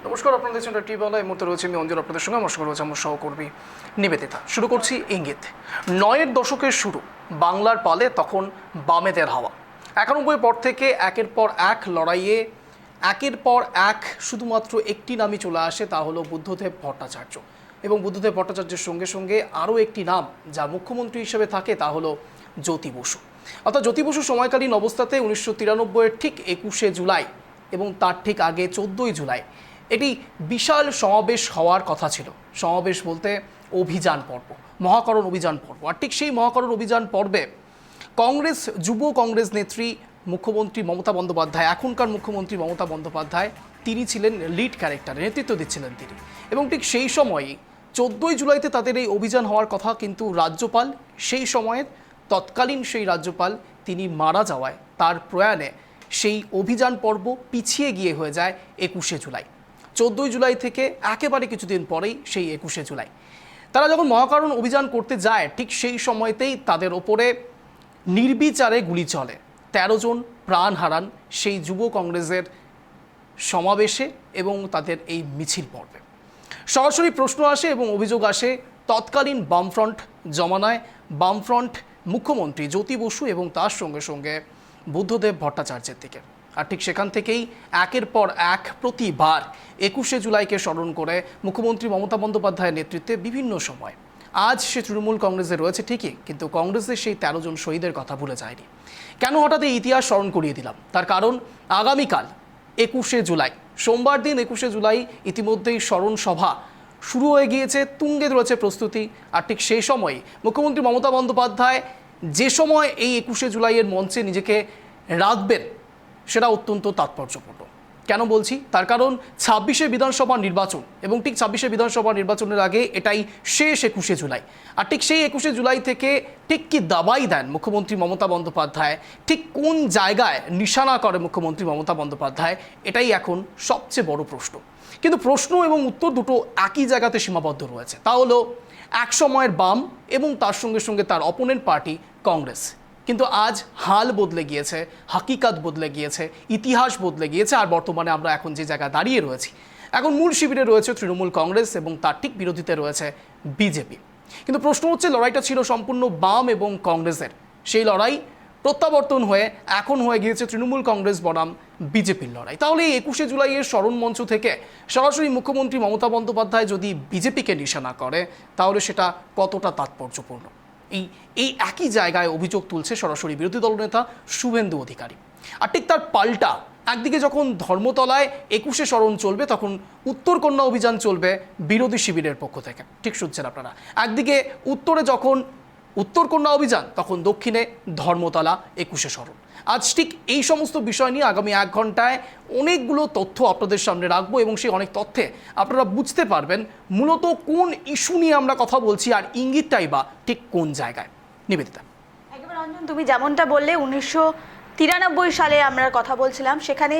নমস্কার, আপনাদের দেখছেন টিভি বাংলা। এই মুহূর্তে রয়েছে আমি অঞ্জন, আপনাদের সঙ্গে আমার সঙ্গে রয়েছে আমার সহকর্মী নিবেদিতা। শুরু করছি ইঙ্গিত। ৯-এর দশকের শুরু বাংলার পালে, তখন বামেদের হাওয়া। ৯১ পর থেকে একের পর এক লড়াইয়ে একের পর এক শুধুমাত্র একটি নামই চলে আসে, তা হলো বুদ্ধদেব ভট্টাচার্য। এবং বুদ্ধদেব ভট্টাচার্যের সঙ্গে সঙ্গে আরও একটি নাম যা মুখ্যমন্ত্রী হিসেবে থাকে, তা হলো জ্যোতি বসু। অর্থাৎ জ্যোতি বসু সময়কালীন অবস্থাতে ১৯৯৩-এর ঠিক ২১শে জুলাই এবং তার ঠিক আগে ১৪ই জুলাই এটি বিশাল সমাবেশ হওয়ার কথা ছিল। সমাবেশ বলতে অভিযান পর্ব, মহাকরণ অভিযান পর্ব। আর ঠিক সেই মহাকরণ অভিযান পর্বে কংগ্রেস, যুব কংগ্রেস নেত্রী মুখ্যমন্ত্রী মমতা বন্দ্যোপাধ্যায়, এখনকার মুখ্যমন্ত্রী মমতা বন্দ্যোপাধ্যায়, তিনি ছিলেন লিড ক্যারেক্টারে, নেতৃত্ব দিচ্ছিলেন তিনি। এবং ঠিক সেই সময়ই ১৪ই জুলাইতে তাদের এই অভিযান হওয়ার কথা, কিন্তু রাজ্যপাল, সেই সময়ের তৎকালীন সেই রাজ্যপাল, তিনি মারা যাওয়ায় তার প্রয়াণে সেই অভিযান পর্ব পিছিয়ে গিয়ে হয়ে যায় ২১শে জুলাই। ১৪ই জুলাই থেকে একেবারে কিছুদিন পরেই সেই ২১শে জুলাই তারা যখন মহাকরণ অভিযান করতে যায়, ঠিক সেই সময়তেই তাদের ওপরে নির্বিচারে গুলি চলে। ১৩ জন প্রাণ হারান সেই যুব কংগ্রেসের সমাবেশে এবং তাদের এই মিছিল পর্বে। সরাসরি প্রশ্ন আসে এবং অভিযোগ আসে তৎকালীন বামফ্রন্ট জমানায়, বামফ্রন্ট মুখ্যমন্ত্রী জ্যোতি বসু এবং তার সঙ্গে সঙ্গে বুদ্ধদেব ভট্টাচার্যের দিকে। আর ঠিক সেখান থেকেই একের পর এক প্রতিবার ২১শে জুলাইকে স্মরণ করে মুখ্যমন্ত্রী মমতা বন্দ্যোপাধ্যায়ের নেতৃত্বে বিভিন্ন সময়, আজ সে তৃণমূল কংগ্রেসে রয়েছে ঠিকই, কিন্তু কংগ্রেসের সেই ১৩ জন শহীদের কথা ভুলে যায়নি। কেন হঠাৎ এই ইতিহাস স্মরণ করিয়ে দিলাম? তার কারণ আগামীকাল ২১শে জুলাই, সোমবার দিন ২১শে জুলাই, ইতিমধ্যেই স্মরণ সভা শুরু হয়ে গিয়েছে, তুঙ্গে রয়েছে প্রস্তুতি। আর ঠিক সেই সময় মুখ্যমন্ত্রী মমতা বন্দ্যোপাধ্যায় যে সময় এই ২১শে জুলাইয়ের মঞ্চে নিজেকে রাখবেন, সেটা অত্যন্ত তাৎপর্যপূর্ণ। কেন বলছি? তার কারণ ২৬শে বিধানসভা নির্বাচন, এবং ঠিক ২৬শে বিধানসভা নির্বাচনের আগে এটাই শেষ ২১শে জুলাই। আর ঠিক সেই ২১শে জুলাই থেকে ঠিক কি দাবাই দেন মুখ্যমন্ত্রী মমতা বন্দ্যোপাধ্যায়, ঠিক কোন জায়গায় নিশানা করে মুখ্যমন্ত্রী মমতা বন্দ্যোপাধ্যায়, এটাই এখন সবচেয়ে বড় প্রশ্ন। কিন্তু প্রশ্ন এবং উত্তর দুটো একই জায়গাতে সীমাবদ্ধ রয়েছে। তা হলো এক সময়ের বাম এবং তার সঙ্গে সঙ্গে তার অপোনেন্ট পার্টি কংগ্রেস। কিন্তু আজ হাল বদলে গিয়েছে, হাকিকাত বদলে গিয়েছে, ইতিহাস বদলে গিয়েছে। আর বর্তমানে আমরা এখন যে জায়গায় দাঁড়িয়ে রয়েছি, এখন মূল শিবিরে রয়েছে তৃণমূল কংগ্রেস এবং তার ঠিক বিরোধীতে রয়েছে বিজেপি। কিন্তু প্রশ্ন হচ্ছে, লড়াইটা ছিল সম্পূর্ণ বাম এবং কংগ্রেসের, সেই লড়াই প্রত্যাবর্তন হয়ে এখন হয়ে গিয়েছে তৃণমূল কংগ্রেস বনাম বিজেপির লড়াই। তাহলে এই ২১শে জুলাইয়ের স্মরণ মঞ্চ থেকে সরাসরি মুখ্যমন্ত্রী মমতা বন্দ্যোপাধ্যায় যদি বিজেপিকে নিশানা করে, তাহলে সেটা কতটা তাৎপর্যপূর্ণ? এই একই জায়গায় অভিযোগ তুলছে সরাসরি বিরোধী দলনেতা শুভেন্দু অধিকারী। আর ঠিক তার পাল্টা, একদিকে যখন ধর্মতলায় ২১শে স্মরণ চলবে, তখন উত্তরকন্যা অভিযান চলবে বিরোধী শিবিরের পক্ষ থেকে। ঠিক শুনছেন আপনারা, একদিকে উত্তরে যখন উত্তরকন্যা অভিযান, তখন দক্ষিণে ধর্মতলা ২১শে স্মরণ। আজ ঠিক এই সমস্ত বিষয় নিয়ে আগামী ১ ঘন্টায় অনেকগুলো তথ্য আপনাদের সামনে রাখবো, এবং সেই অনেক তথ্যে আপনারা বুঝতে পারবেন মূলত কোন ইস্যু নিয়ে আমরা কথা বলছি, আর ইঙ্গিতটাই বা ঠিক কোন জায়গায়। নিবেদিতা, একেবারে অঞ্জন, তুমি যেমনটা বললে ১৯৯৩ সালে আমরা কথা বলছিলাম, সেখানে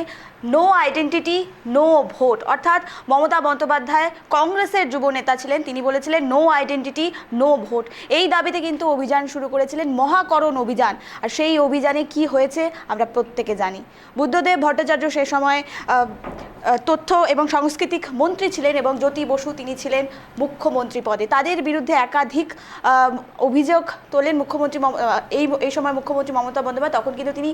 নো আইডেন্টিটি নো ভোট, অর্থাৎ মমতা বন্দ্যোপাধ্যায় কংগ্রেসের যুব নেতা ছিলেন, তিনি বলেছিলেন নো আইডেন্টিটি নো ভোট। এই দাবিতে কিন্তু অভিযান শুরু করেছিলেন, মহাকরণ অভিযান। আর সেই অভিযানে কি হয়েছে আমরা প্রত্যেকে জানি। বুদ্ধদেব ভট্টাচার্য সে সময় তথ্য এবং সাংস্কৃতিক মন্ত্রী ছিলেন, এবং জ্যোতি বসু তিনি ছিলেন মুখ্যমন্ত্রী পদে। তাদের বিরুদ্ধে একাধিক অভিযোগ তোলেন মুখ্যমন্ত্রী এই সময় মুখ্যমন্ত্রী মমতা বন্দ্যোপাধ্যায়। তখন কিন্তু তিনি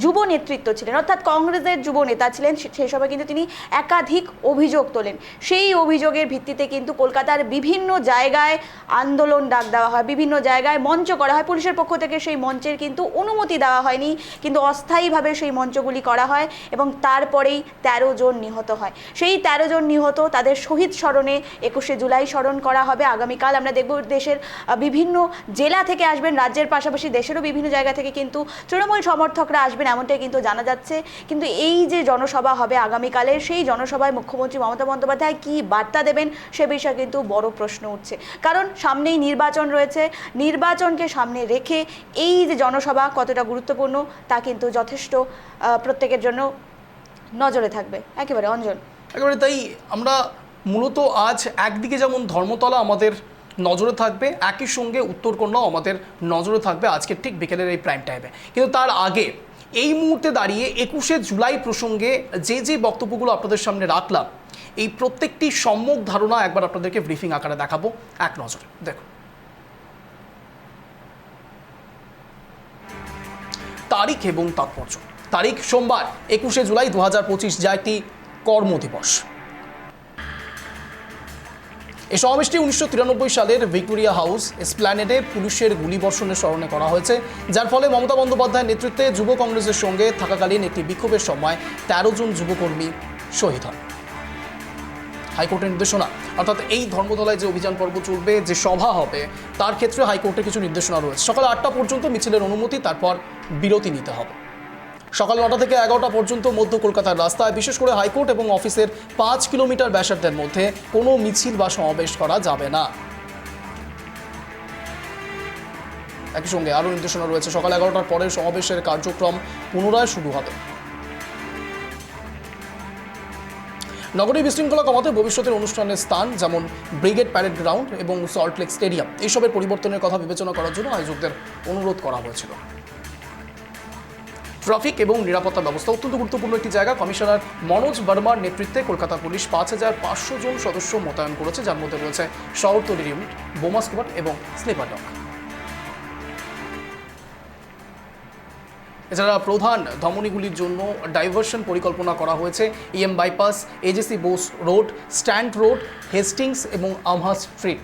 যুব নেতৃত্ব ছিলেন, অর্থাৎ কংগ্রেসের যুব নেতা ছিলেন। সেই সময় কিন্তু তিনি একাধিক অভিযোগ তোলেন। সেই অভিযোগের ভিত্তিতে কিন্তু কলকাতার বিভিন্ন জায়গায় আন্দোলন ডাক দেওয়া হয়, বিভিন্ন জায়গায় মঞ্চ করা হয়। পুলিশের পক্ষ থেকে সেই মঞ্চের কিন্তু অনুমতি দেওয়া হয়নি, কিন্তু অস্থায়ীভাবে সেই মঞ্চগুলি করা হয়, এবং তারপরেই ১৩ জন নিহত হয়। সেই ১৩ জন নিহত, তাদের শহীদ স্মরণে ২১শে জুলাই স্মরণ করা হবে আগামীকাল। আমরা দেখব দেশের বিভিন্ন জেলা থেকে আসবেন, রাজ্যের পাশাপাশি দেশেরও বিভিন্ন জায়গা থেকে কিন্তু তৃণমূল সমর্থকরা আসবেন, এমনটাই কিন্তু জানা যাচ্ছে। কিন্তু এই যে জনসভা হবে আগামীকালে, সেই জনসভায় মুখ্যমন্ত্রী মমতা বন্দ্যোপাধ্যায় কী বার্তা দেবেন, সে বিষয়ে কিন্তু বড় প্রশ্ন উঠছে। কারণ সামনেই নির্বাচন রয়েছে, নির্বাচনকে সামনে রেখে এই যে জনসভা কতটা গুরুত্বপূর্ণ, তা কিন্তু যথেষ্ট প্রত্যেকের জন্য নজরে থাকবে। একেবারে অঞ্জন, একেবারে তাই। আমরা মূলত আজ একদিকে যেমন ধর্মতলা আমাদের নজরে থাকবে, একই সঙ্গে উত্তরকন্যাও আমাদের নজরে থাকবে আজকের ঠিক বিকেলের এই প্রাইম টাইমে। কিন্তু তার আগে এই মুহূর্তে দাঁড়িয়ে 21শে জুলাই প্রসঙ্গে যে বক্তব্যগুলো আপনাদের সামনে রাখলাম, এই প্রত্যেকটি সম্যক ধারণা একবার আপনাদেরকে ব্রিফিং আকারে দেখাবো এক নজরে। দেখুন, তারিখ এবং তাৎপর্য। তারিখ সোমবার 21শে জুলাই 2025, যা একটি কর্মদিবস। এই সমাবেশটি 1993 সালের ভিক্টোরিয়া হাউস এসপ্ল্যানেডে পুলিশের গুলিবর্ষণের স্মরণে করা হয়েছে, যার ফলে মমতা বন্দ্যোপাধ্যায়ের নেতৃত্বে যুব কংগ্রেসের সঙ্গে থাকাকালীন একটি বিক্ষোভের সময় 13 জন যুবকর্মী শহীদ হন। হাইকোর্টের নির্দেশনা, অর্থাৎ এই ধর্মতলায় যে অভিযান পর্ব চলবে, যে সভা হবে, তার ক্ষেত্রে হাইকোর্টের কিছু নির্দেশনা রয়েছে। সকাল 8টা পর্যন্ত মিছিলের অনুমতি, তারপর বিরতি নিতে হবে। সকাল 9টা থেকে 11টা পর্যন্ত মধ্য কলকাতার রাস্তায়, বিশেষ করে হাইকোর্ট এবং অফিসের 5 কিলোমিটার ব্যাসার্ধের মধ্যে কোনো মিছিল বা সমাবেশ করা যাবে না। একই সঙ্গে আরও নির্দেশনা রয়েছে, সকাল 11টার পরে সমাবেশের কার্যক্রম পুনরায় শুরু হবে। নগরীর বিশৃঙ্খলা কমাতে ভবিষ্যতের অনুষ্ঠানের স্থান যেমন ব্রিগেড প্যারেড গ্রাউন্ড এবং সল্টলেক স্টেডিয়াম, এইসবের পরিবর্তনের কথা বিবেচনা করার জন্য আয়োজকদের অনুরোধ করা হয়েছিল। ট্রাফিক এবং নিরাপত্তা ব্যবস্থা অত্যন্ত গুরুত্বপূর্ণ একটি জায়গা। কমিশনার মনোজ বর্মার নেতৃত্বে কলকাতা পুলিশ 5500 জন সদস্য মোতায়েন করেছে, যার মধ্যে রয়েছে শহরতলির ইউনিট, বোমা স্কোয়াড এবং স্লিপার ডগ। এছাড়া প্রধান ধমনীগুলির জন্য ডাইভারশন পরিকল্পনা করা হয়েছে। EM bypass, AJC Bose road, stand road, Hastings এবং আমহা স্ট্রিট,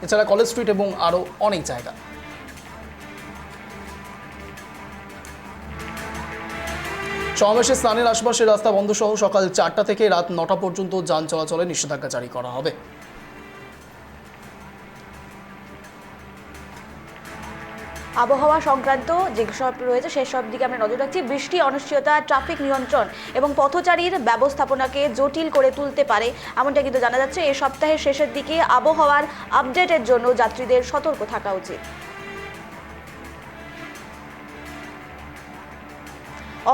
এছাড়া কলেজ স্ট্রিট এবং আরও অনেক জায়গা। সমাবেশের স্থানের আশপাশের রাস্তা বন্ধ সহ সকাল 4টা থেকে রাত 9টা পর্যন্ত যান চলাচলে নিষেধাজ্ঞা জারি করা হবে। আবহাওয়া সংক্রান্ত যেসব রয়েছে সেসব দিকে আমরা নজর রাখছি। বৃষ্টি, অনিশ্চয়তা, ট্রাফিক নিয়ন্ত্রণ এবং পথচারীর ব্যবস্থাপনাকে জটিল করে তুলতে পারে, এমনটা কিন্তু জানা যাচ্ছে। এই সপ্তাহের শেষের দিকে আবহাওয়ার আপডেটের জন্য যাত্রীদের সতর্ক থাকা উচিত।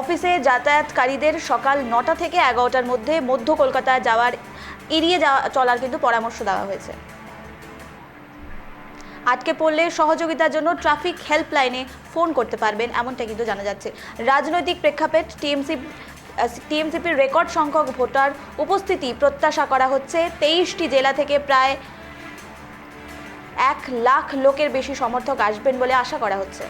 অফিসে যাতায়াতকারীদের সকাল 9টা থেকে 11টার মধ্যে মধ্য কলকাতা এড়িয়ে চলার কিন্তু পরামর্শ দেওয়া হয়েছে। আটকে পড়লে সহযোগিতার জন্য ট্রাফিক হেল্পলাইনে ফোন করতে পারবেন, এমনটা কিন্তু জানা যাচ্ছে। রাজনৈতিক প্রেক্ষাপট, টিএমসিপির রেকর্ড সংখ্যক ভোটার উপস্থিতি প্রত্যাশা করা হচ্ছে। 23টি জেলা থেকে প্রায় 1 লাখ লোকের বেশি সমর্থক আসবেন বলে আশা করা হচ্ছে।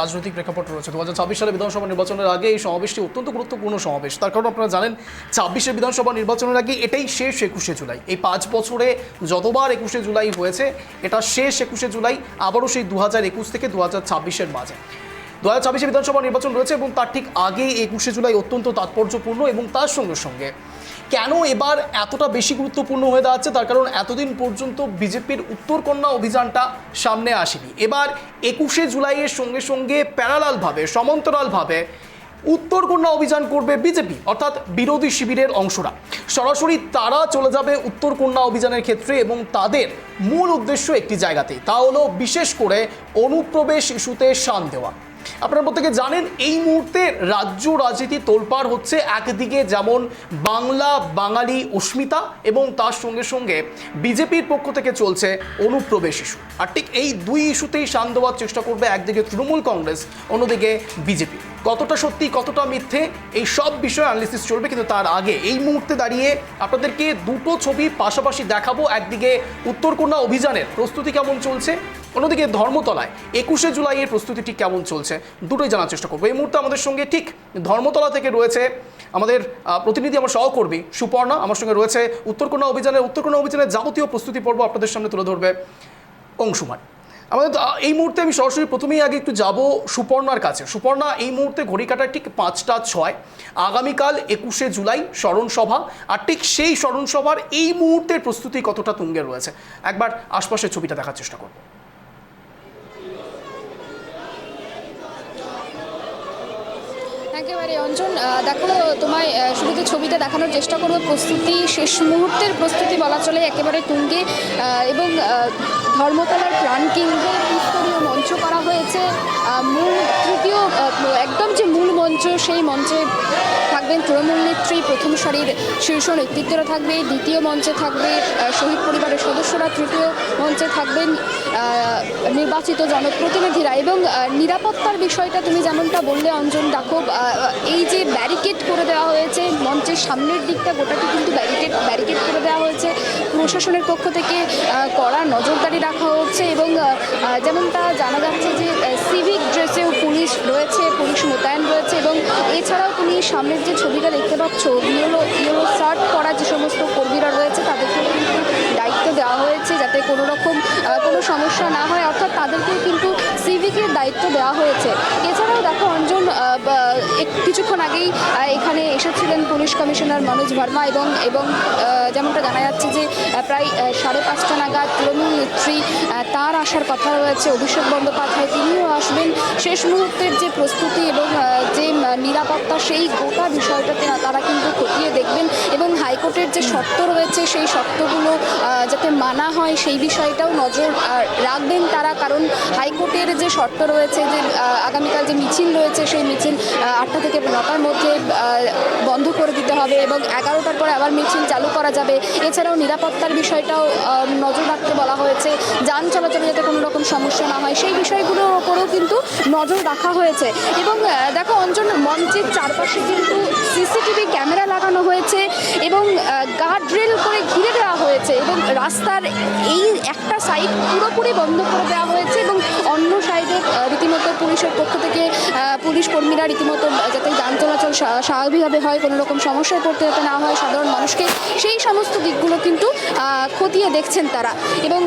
রাজনৈতিক প্রেক্ষাপট রয়েছে। 2026 সালে বিধানসভা নির্বাচনের আগে এই সমাবেশটি অত্যন্ত গুরুত্বপূর্ণ সমাবেশ। তার কারণ আপনারা জানেন, 26-এর বিধানসভা নির্বাচনের আগে এটাই শেষ 21শে জুলাই। এই 5 বছরে যতবার 21শে জুলাই হয়েছে, এটা শেষ 21শে জুলাই, আবারও সেই 2021 থেকে 2026-এর মাঝে 2026-এ বিধানসভা নির্বাচন রয়েছে এবং তার ঠিক আগে 21শে জুলাই অত্যন্ত তাৎপর্যপূর্ণ। এবং তার সঙ্গে সঙ্গে কেন এবার এতটা বেশি গুরুত্বপূর্ণ হয়ে দাঁড়াচ্ছে, তার কারণ এতদিন পর্যন্ত বিজেপির উত্তরকন্যা অভিযানটা সামনে আসেনি। এবার 21শে জুলাইয়ের সঙ্গে সঙ্গে প্যারালালভাবে, সমান্তরালভাবে উত্তরকন্যা অভিযান করবে বিজেপি, অর্থাৎ বিরোধী শিবিরের অংশরা। সরাসরি তারা চলে যাবে উত্তরকন্যা অভিযানের ক্ষেত্রে এবং তাদের মূল উদ্দেশ্য একটি জায়গাতেই, তা হলো বিশেষ করে অনুপ্রবেশ ইস্যুতে শান দেওয়া। আপনারা প্রত্যেকে জানেন, এই মুহূর্তে রাজ্য রাজনীতি তোলপাড় হচ্ছে। একদিকে যেমন বাংলা বাঙালি অস্মিতা এবং তার সঙ্গে সঙ্গে বিজেপির পক্ষ থেকে চলছে অনুপ্রবেশ ইস্যু। আর ঠিক এই দুই ইস্যুতেই শান দেওয়ার চেষ্টা করবে একদিকে তৃণমূল কংগ্রেস, অন্যদিকে বিজেপি। কতটা সত্যি কতটা মিথ্যে এই সব বিষয়ে অ্যানালিসিস চলবে, কিন্তু তার আগে এই মুহূর্তে দাঁড়িয়ে আপনাদেরকে দুটো ছবি পাশাপাশি দেখাবো। একদিকে উত্তরকন্যা অভিযানের প্রস্তুতি কেমন চলছে, অন্যদিকে ধর্মতলায় 21শে জুলাইয়ের প্রস্তুতিটি কেমন চলছে, দুটোই জানার চেষ্টা করবো। এই মুহূর্তে আমাদের সঙ্গে ঠিক ধর্মতলা থেকে রয়েছে আমাদের প্রতিনিধি, আমার সহকর্মী সুপর্ণা। আমার সঙ্গে রয়েছে উত্তরকন্যা অভিযানের যাবতীয় প্রস্তুতি পর্ব আপনাদের সামনে তুলে ধরবে অংশুমান। আমাদের এই মুহূর্তে আমি সরাসরি প্রথমেই আগে একটু যাব সুপর্ণার কাছে। সুপর্ণা, এই মুহূর্তে ঘড়ি কাটার ঠিক 5টা 6, আগামীকাল 21শে জুলাই স্মরণ সভা, আর ঠিক সেই স্মরণ সভার এই মুহূর্তের প্রস্তুতি কতটা তুঙ্গে রয়েছে, একবার আশপাশের ছবিটা দেখার চেষ্টা করব। একেবারে অঞ্জন, দেখো তোমায় শুরুতে ছবিটা দেখানোর চেষ্টা করবো। প্রস্তুতি শেষ মুহূর্তের প্রস্তুতি বলা চলে, একেবারে তুঙ্গে। এবং ধর্মতলার প্রাণকেন্দ্রে ত্রিস্তরীয় মঞ্চ করা হয়েছে। মূল তৃতীয় একদম যে মূল মঞ্চ, সেই মঞ্চে থাকবেন তৃণমূল নেত্রী, প্রথম সারির শীর্ষ নেতৃত্বরা থাকবে, দ্বিতীয় মঞ্চে থাকবে শহীদ পরিবারের সদস্যরা, তৃতীয় মঞ্চে থাকবেন নির্বাচিত জনপ্রতিনিধিরা। এবং নিরাপত্তার বিষয়টা তুমি যেমনটা বললে অঞ্জন, দেখো এই যে ব্যারিকেড করে দেওয়া হয়েছে মঞ্চের সামনের দিকটা গোটাটি কিন্তু ব্যারিকেড করে দেওয়া হয়েছে প্রশাসনের পক্ষ থেকে, কড়া নজরদারি রাখা হচ্ছে। এবং যেমনটা জানা যাচ্ছে যে সিভিক ড্রেসেও পুলিশ রয়েছে, পুলিশ মোতায়েন রয়েছে। এবং এছাড়াও তুমি সামনের যে ছবিটা দেখতে পাচ্ছ, ইয়েলো শার্ট পরা যে সমস্ত কর্মীরা রয়েছে তাদেরকে কিন্তু দায়িত্ব দেওয়া হয়েছে যাতে কোনো রকম কোনো সমস্যা না হয়, অর্থাৎ তাদেরকেও কিন্তু সিভিকের দায়িত্ব দেওয়া হয়েছে। এছাড়াও দেখো অঞ্জন, কিছুক্ষণ আগেই এখানে এসেছিলেন পুলিশ কমিশনার মনোজ ভার্মা এবং যেমনটা জানা যাচ্ছে যে প্রায় 5:30 নাগাদ তৃণমূল নেত্রী তার আসার কথা রয়েছে, অভিষেক বন্দ্যোপাধ্যায় তিনিও আসবেন। শেষ মুহূর্তের যে প্রস্তুতি এবং যে নিরাপত্তা সেই গোটা বিষয়টাতে তারা কিন্তু খতিয়ে দেখবেন এবং হাইকোর্টের যে শর্ত রয়েছে সেই শর্তগুলো যাতে মানা হয় সেই বিষয়টাও নজর রাখবেন তারা। কারণ হাইকোর্টের যে শর্ত রয়েছে যে আগামীকাল যে মিছিল রয়েছে সেই মিছিল 8টা থেকে 9টার মধ্যে বন্ধ করে দিতে হবে এবং 11টার পরে আবার মিছিল চালু করা যাবে। এছাড়াও নিরাপত্তার বিষয়টাও নজর রাখতে বলা হয়েছে, যান চলাচলে যাতে কোনো রকম সমস্যা না হয় সেই বিষয়গুলোর ওপরেও কিন্তু নজর রাখা হয়েছে। এবং দেখো অঞ্জন, মঞ্চের চারপাশে কিন্তু সিসিটিভি ক্যামেরা লাগানো হয়েছে এবং গার্ড রেল করে ঘিরে দেওয়া হয়েছে এবং রাস্তার এই একটা সাইড পুরোপুরি বন্ধ করে দেওয়া হয়েছে এবং অন্য সাইডে রীতিমতো পুলিশের পক্ষ থেকে পুলিশ কর্মীরা রীতিমতো যাতে যান চলাচল স্বাভাবিকভাবে হয়, কোনো রকম সমস্যায় পড়তে যাতে না হয় সাধারণ মানুষকে, সেই সমস্ত দিকগুলো কিন্তু খতিয়ে দেখছেন তারা। এবং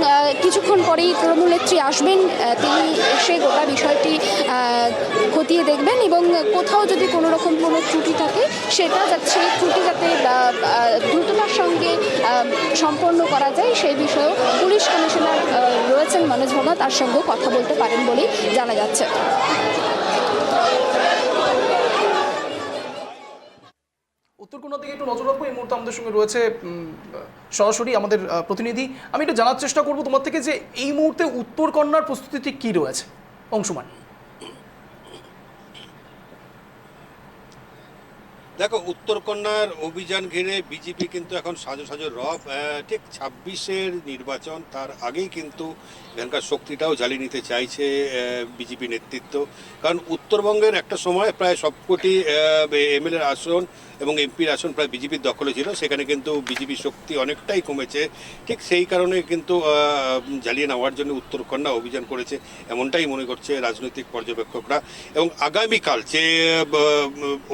কিছুক্ষণ পরেই তৃণমূল নেত্রী আসবেন, তিনি এসে গোটা বিষয়টি খতিয়ে দেখবেন এবং কোথাও যদি কোনো রকম কোনো ত্রুটি থাকে সেই ত্রুটি যাতে দ্রুততার সঙ্গে সম্পন্ন করা যায় সেই বিষয়েও পুলিশ কমিশনার রয়েছেন মনোজ ভার্মা, তার সঙ্গেও কথা বলতে পারেন বলেই জানা যাচ্ছে। উত্তরকন্যা দিকে একটু নজর রাখবো। এই মুহূর্তে আমাদের সঙ্গে রয়েছে সরাসরি আমাদের প্রতিনিধি। আমি একটু জানার চেষ্টা করবো তোমার থেকে যে এই মুহূর্তে উত্তরকন্যার প্রস্তুতি ঠিক কী রয়েছে। অংশুমান, দেখো, উত্তরকন্যার অভিযান ঘিরে বিজেপি কিন্তু এখন সাজো রব। ঠিক 26-এর নির্বাচন, তার আগেই কিন্তু এখানকার শক্তিটাও জ্বালিয়ে নিতে চাইছে বিজেপি নেতৃত্ব। কারণ উত্তরবঙ্গের একটা সময় প্রায় সবকটি এমএলএর আসন এবং এমপির আসন প্রায় বিজেপির দখলে ছিল, সেখানে কিন্তু বিজেপির শক্তি অনেকটাই কমেছে। ঠিক সেই কারণে কিন্তু জ্বালিয়ে নেওয়ার জন্য উত্তরকন্যা অভিযান করেছে, এমনটাই মনে করছে রাজনৈতিক পর্যবেক্ষকরা। এবং আগামীকাল যে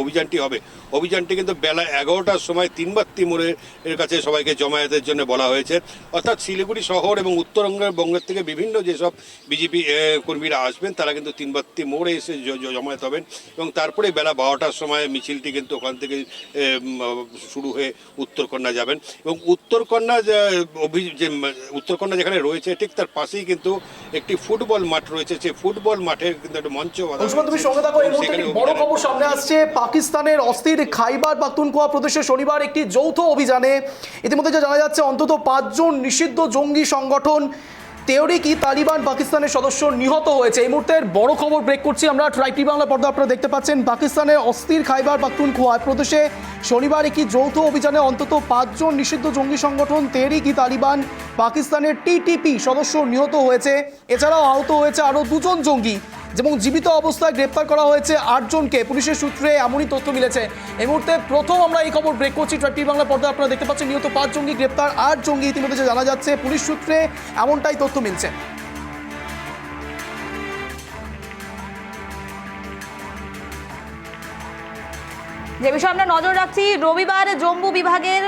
অভিযানটি হবে, অভিযানটি কিন্তু বেলা 11টার সময় তিনবাত্তি মোড়ের কাছে সবাইকে জমায়েতের জন্য বলা হয়েছে। অর্থাৎ শিলিগুড়ি শহর এবং উত্তরবঙ্গের থেকে বিভিন্ন যেসব বিজেপি কর্মীরা আসবেন তারা কিন্তু তিনবাত্তি মোড়ে এসে জমায়েত হবেন এবং তারপরে বেলা 12টার সময় মিছিলটি কিন্তু ওখান থেকে শুরু হয়ে উত্তরকন্যা যাবেন। এবং উত্তরকন্যা যেখানে রয়েছে ঠিক তার পাশেই কিন্তু একটি ফুটবল মাঠ রয়েছে, সেই ফুটবল মাঠের কিন্তু একটা মঞ্চ। তুমি সঙ্গে থাকো। এই মুহূর্তে বড় খবর সামনে আসছে, পাকিস্তানের অস্থির খাইবার পাখতুনখোয়া প্রদেশে শনিবার একটি যৌথ অভিযানে ইতিমধ্যে জানা যাচ্ছে অন্তত 5 জন নিষিদ্ধ জঙ্গি সংগঠন তেহরিক-ই তালিবান পাকিস্তানের সদস্য নিহত হয়েছে। এই মুহূর্তের বড় খবর ব্রেক করছি আমরা। ট্রাইটি বাংলা পর্দা আপনারা দেখতে পাচ্ছেন, পাকিস্তানের অস্থির খাইবার পাখতুনখোয়া প্রদেশে শনিবার একটি যৌথ অভিযানে অন্তত 5 জন নিষিদ্ধ জঙ্গি সংগঠন তেহরিক-ই তালিবান পাকিস্তানের টিটিপি সদস্য নিহত হয়েছে। এছাড়াও আহত হয়েছে আরও 2 জন জঙ্গি এবং জীবিত অবস্থায় গ্রেপ্তার করা হয়েছে 8 জনকে। পুলিশের সূত্রে এমনই তথ্য মিলেছে। এই মুহূর্তে প্রথম আমরা এই খবর ব্রেক করছি। ট্রাইটি বাংলা পর্দা আপনারা দেখতে পাচ্ছেন, নিহত 5 জঙ্গি, গ্রেপ্তার 8 জঙ্গি ইতিমধ্যে জানা যাচ্ছে, পুলিশ সূত্রে এমনটাই তথ্য মিলছে। যে বিষয়ে আমরা নজর রাখছি, রবিবার জম্মু বিভাগের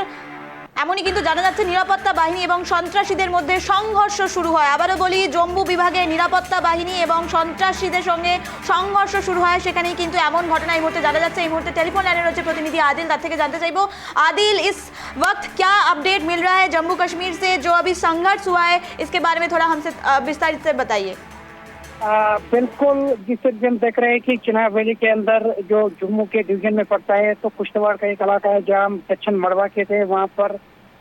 এমনই কিন্তু জানা যাচ্ছে নিরাপত্তা বাহিনী এবং সন্ত্রাসীদের মধ্যে সংঘর্ষ শুরু হয়। আবারও বলি, জম্মু বিভাগের নিরাপত্তা বাহিনী এবং সন্ত্রাসীদের সঙ্গে সংঘর্ষ শুরু হয়, সেখানেই কিন্তু এমন ঘটনা এই মুহূর্তে জানা যাচ্ছে। এই মুহূর্তে টেলিফোন লাইনে রয়েছে প্রতিনিধি আদিল, তার থেকে জানতে চাইবো आदिल, इस वक्त क्या अपडेट मिल रहा है जम्मू कश्मीर से जो अभी संघर्ष हुआ है, इसके बारे में थोड़ा हमसे विस्तारित से बताइए। बिल्कुल, जिससे हम देख रहे हैं कि चिनाब वैली के अंदर जो जम्मू के डिवीजन में पड़ता है, तो कुश्तवाड़ का एक इलाका है जहाँ सेक्शन मड़वा के थे, वहाँ पर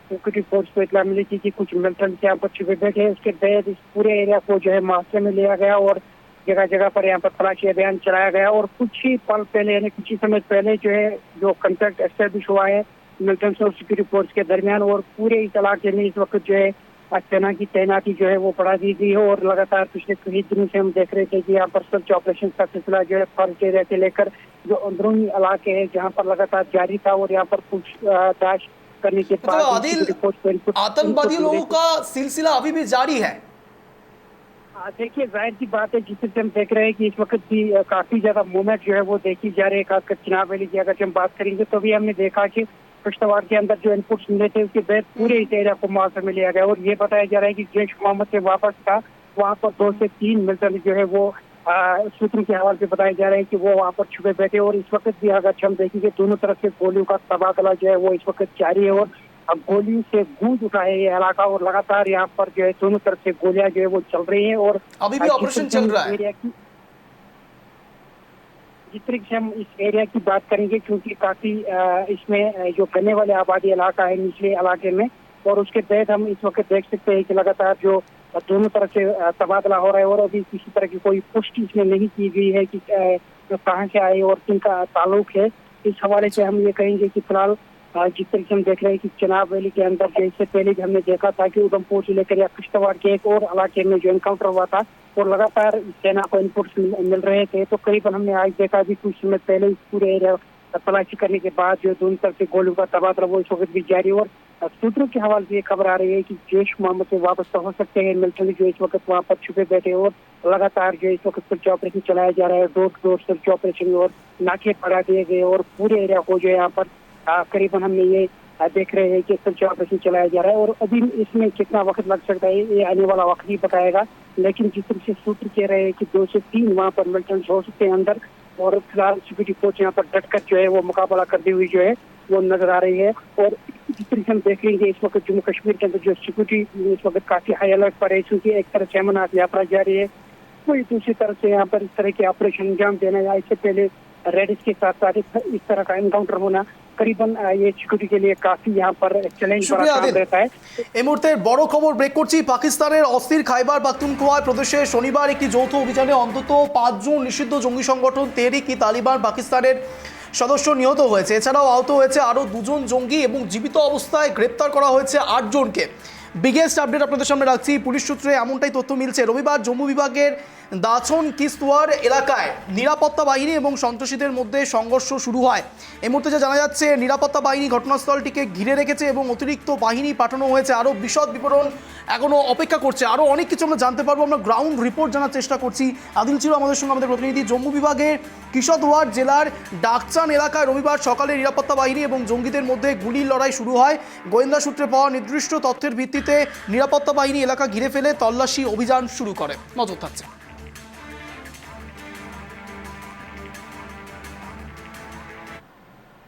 सिक्योरिटी फोर्स को इतला मिली थी कि कुछ मिलिटेंट यहाँ पर छिपे बैठे। उसके तहत इस पूरे एरिया को जो है मुआवजे में लिया गया और जगह जगह पर यहाँ पर तलाशी अभियान चलाया गया और कुछ ही पल पहले यानी कुछ ही समय पहले जो है जो कॉन्ट्रैक्ट एस्टेब्लिश हुआ है मिलिटेंट्स और सिक्योरिटी फोर्स के दरमियान, और पूरे इस इलाके में इस वक्त जो है सेना की तैनाती जो है वो बढ़ा दी गई है। और लगातार पिछले कई दिनों से हम देख रहे थे कि यहाँ पर सर्च ऑपरेशन का सिलसिला जो है फॉरेस्ट एरिया से लेकर जो अंदरूनी इलाके है जहाँ पर लगातार जारी था, और यहाँ पर पूछताछ करने के बाद आदिल, आतंकवादी लोगों का सिलसिला अभी भी जारी है। देखिए जाहिर सी बात है, जिस तरह से हम देख रहे हैं कि इस वक्त भी काफी ज्यादा मूवमेंट जो है वो देखी जा रही है, खासकर चिनाब वैली की अगर हम बात करेंगे तो भी हमने देखा कि पुश्तवार के अंदर जो इनपुट्स मिले थे उसके बाद पूरे इस एरिया को मुआवजा में लिया गया, और ये बताया जा रहा है कि जैश मोहम्मद से वापस था वहाँ पर 2 से 3 मिलिटेंट जो है वो सूत्रों के हवाले से बताया जा रहा है कि वो वहाँ पर छुपे बैठे, और इस वक्त भी अगर हम देखेंगे दोनों तरफ से गोलियों का तबादला जो है वो इस वक्त जारी है, और अब गोलियों से गूंज उठा है ये इलाका, और लगातार यहाँ पर जो है दोनों तरफ से गोलियां जो है वो चल रही हैं, और अभी भी ऑपरेशन चल रहा है। जिस तरीके से हम इस एरिया की बात करेंगे क्योंकि काफी इसमें जो गन्ने वाले आबादी इलाका है निचले इलाके में, और उसके बाद हम इस वक्त देख सकते हैं कि लगातार जो दोनों तरफ से तबादला हो रहा है, और अभी किसी तरह की कोई पुष्टि इसमें नहीं की गई है कि जो कहाँ से आए और किनका ताल्लुक है। इस हवाले से हम ये कहेंगे कि फिलहाल जिस तरीके से हम देख रहे हैं कि चिनाब वैली के अंदर इससे पहले भी हमने देखा था कि उधमपुर से लेकर या किश्तवाड़ के एक और इलाके में जो एनकाउंटर हुआ था और लगातार सेना को इनपुट्स मिल रहे थे, तो करीबन हमने आज देखा भी कुछ समय पहले इस पूरे एरिया तलाशी करने के बाद जो दोनों तरफ से गोलियों का तबादला वो इस वक्त भी जारी, और सूत्रों के हवाले से ये खबर आ रही है कि जैश मोहम्मद से वापस तो हो सकते हैं मिलिटेंट जो इस वक्त वहाँ पर छुपे बैठे, और लगातार जो इस वक्त सर्च ऑपरेशन चलाया जा रहा है, door to door search operation, और नाके बढ़ा दिए गए, और पूरे एरिया को जो है यहाँ पर करीबन हमने ये देख रहे हैं कि सर्च ऑपरेशन चलाया जा रहा है, और अभी इसमें कितना वक्त लग सकता है ये आने वाला वक्त ही बताएगा, लेकिन जिस तरह से सूत्र कह रहे हैं कि 2 से 3 वहाँ पर मिलिटेंट्स हो सकते हैं अंदर, और फिलहाल सिक्योरिटी फोर्स यहाँ पर डटकर जो है वो मुकाबला करती हुई जो है वो नजर आ रही है। और जिस तरह से हम देख लेंगे इस वक्त जम्मू कश्मीर के अंदर जो सिक्योरिटी इस वक्त काफी हाई अलर्ट पर है, क्योंकि एक तरफ से अमरनाथ यात्रा जारी है, कोई दूसरी तरफ से यहाँ पर इस तरह के ऑपरेशन अंजाम देना या इससे पहले रेडिस के साथ साथ इस तरह का एनकाउंटर होना करीबन ये सिक्योरिटी के लिए काफी यहाँ पर चैलेंज रहता है। এই মুহূর্তে বড় খবর ব্রেক করছি। পাকিস্তানের অস্থির খাইবার পাখতুনখোয়া প্রদেশে শনিবার একটি যৌথ অভিযানে অন্তত 5 জন নিষিদ্ধ জঙ্গি সংগঠন তেহরিক-ই-তালিবান পাকিস্তানের সদস্য নিহত হয়েছে। এছাড়াও আহত হয়েছে আরও 2 জন জঙ্গি এবং জীবিত অবস্থায় গ্রেপ্তার করা হয়েছে 8 জনকে। বিগেস্ট আপডেট আপনাদের সামনে রাখছি। পুলিশ সূত্রে এমনটাই তথ্য মিলছে। রবিবার জম্মু বিভাগের দাছন কিস্তওয়ার এলাকায় নিরাপত্তা বাহিনী এবং সন্ত্রাসীদের মধ্যে সংঘর্ষ শুরু হয়। এই মুহূর্তে যা জানা যাচ্ছে নিরাপত্তা বাহিনী ঘটনাস্থলটিকে ঘিরে রেখেছে এবং অতিরিক্ত বাহিনী পাঠানো হয়েছে। আরও বিশদ বিবরণ এখনও অপেক্ষা করছে, আরও অনেক কিছু আমরা জানতে পারবো। আমরা গ্রাউন্ড রিপোর্ট জানার চেষ্টা করছি। আদিল ছিল আমাদের সঙ্গে, আমাদের প্রতিনিধি। জম্মু বিভাগের কিশতওয়াড় জেলার ডাকচান এলাকায় রবিবার সকালে নিরাপত্তা বাহিনী এবং জঙ্গিদের মধ্যে গুলির লড়াই শুরু হয়। গোয়েন্দা সূত্রে পাওয়া নির্দিষ্ট তথ্যের ভিত্তিতে নিরাপত্তা বাহিনী এলাকা ঘিরে ফেলে তল্লাশি অভিযান শুরু করে। নজর থাকছে।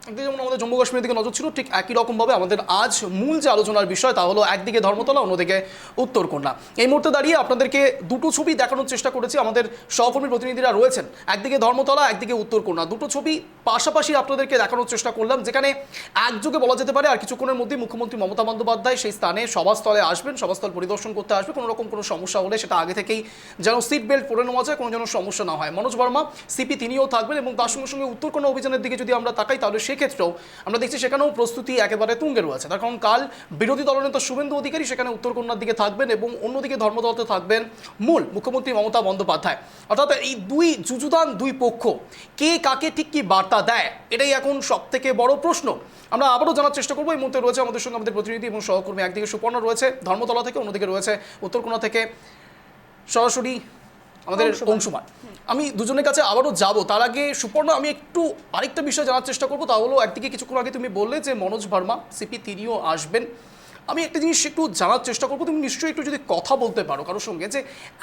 একদিকে যেমন আমাদের জম্মু কাশ্মীরের দিকে নজর ছিল, ঠিক একই রকমভাবে আমাদের আজ মূল যে আলোচনার বিষয় তা হলো একদিকে ধর্মতলা, অন্যদিকে উত্তরকন্যা। এই মুহূর্তে দাঁড়িয়ে আপনাদেরকে দুটো ছবি দেখানোর চেষ্টা করেছি। আমাদের সহকর্মী প্রতিনিধিরা রয়েছেন, একদিকে ধর্মতলা, একদিকে উত্তরকন্যা। দুটো ছবি পাশাপাশি আপনাদেরকে দেখানোর চেষ্টা করলাম, যেখানে একযোগে বলা যেতে পারে আর কিছুক্ষণের মধ্যে মুখ্যমন্ত্রী মমতা বন্দ্যোপাধ্যায় সেই স্থানে সভাস্থলে আসবেন, সভাস্থল পরিদর্শন করতে আসবে। কোনো রকম কোনো সমস্যা হলে সেটা আগে থেকেই যেন সিট বেল্ট পরে নেওয়া যায়, কোনো যেন সমস্যা না হয়। মনোজ বর্মা সিপি তিনিও থাকবেন, এবং তার সঙ্গে সঙ্গে উত্তরকন্যা অভিযানের দিকে যদি আমরা তাকাই তাহলে সেক্ষেত্রেও আমরা দেখছি সেখানেও প্রস্তুতি একেবারে তুঙ্গে রয়েছে। তার কারণ কাল বিরোধী দলনেতা শুভেন্দু অধিকারী সেখানে উত্তরকন্যার দিকে থাকবেন এবং অন্যদিকে ধর্মতলাতে থাকবেন মূল মুখ্যমন্ত্রী মমতা বন্দ্যোপাধ্যায়। অর্থাৎ এই দুই যুযুধান দুই পক্ষ কে কাকে ঠিক কি বার্তা দেয়, এটাই এখন সব থেকে বড় প্রশ্ন। আমরা আবারও জানার চেষ্টা করবো। এই মুহূর্তে রয়েছে আমাদের সঙ্গে আমাদের প্রতিনিধি এবং সহকর্মী, একদিকে সুপর্ণা রয়েছে ধর্মতলা থেকে, অন্যদিকে রয়েছে উত্তরকন্যা থেকে সরাসরি আমাদের অংশুমান। আমি দুজনের কাছে আবারও যাব, তার আগে সুপর্ণা আমি একটু আরেকটা বিষয় জানার চেষ্টা করবো। তা হলো একদিকে কিছুক্ষণ আগে তুমি বললে যে মনোজ ভার্মা সিপি তিনিও আসবেন। আমি একটা জিনিস একটু জানার চেষ্টা করবো, তুমি নিশ্চয়ই একটু যদি কথা বলতে পারো কারোর সঙ্গে, যে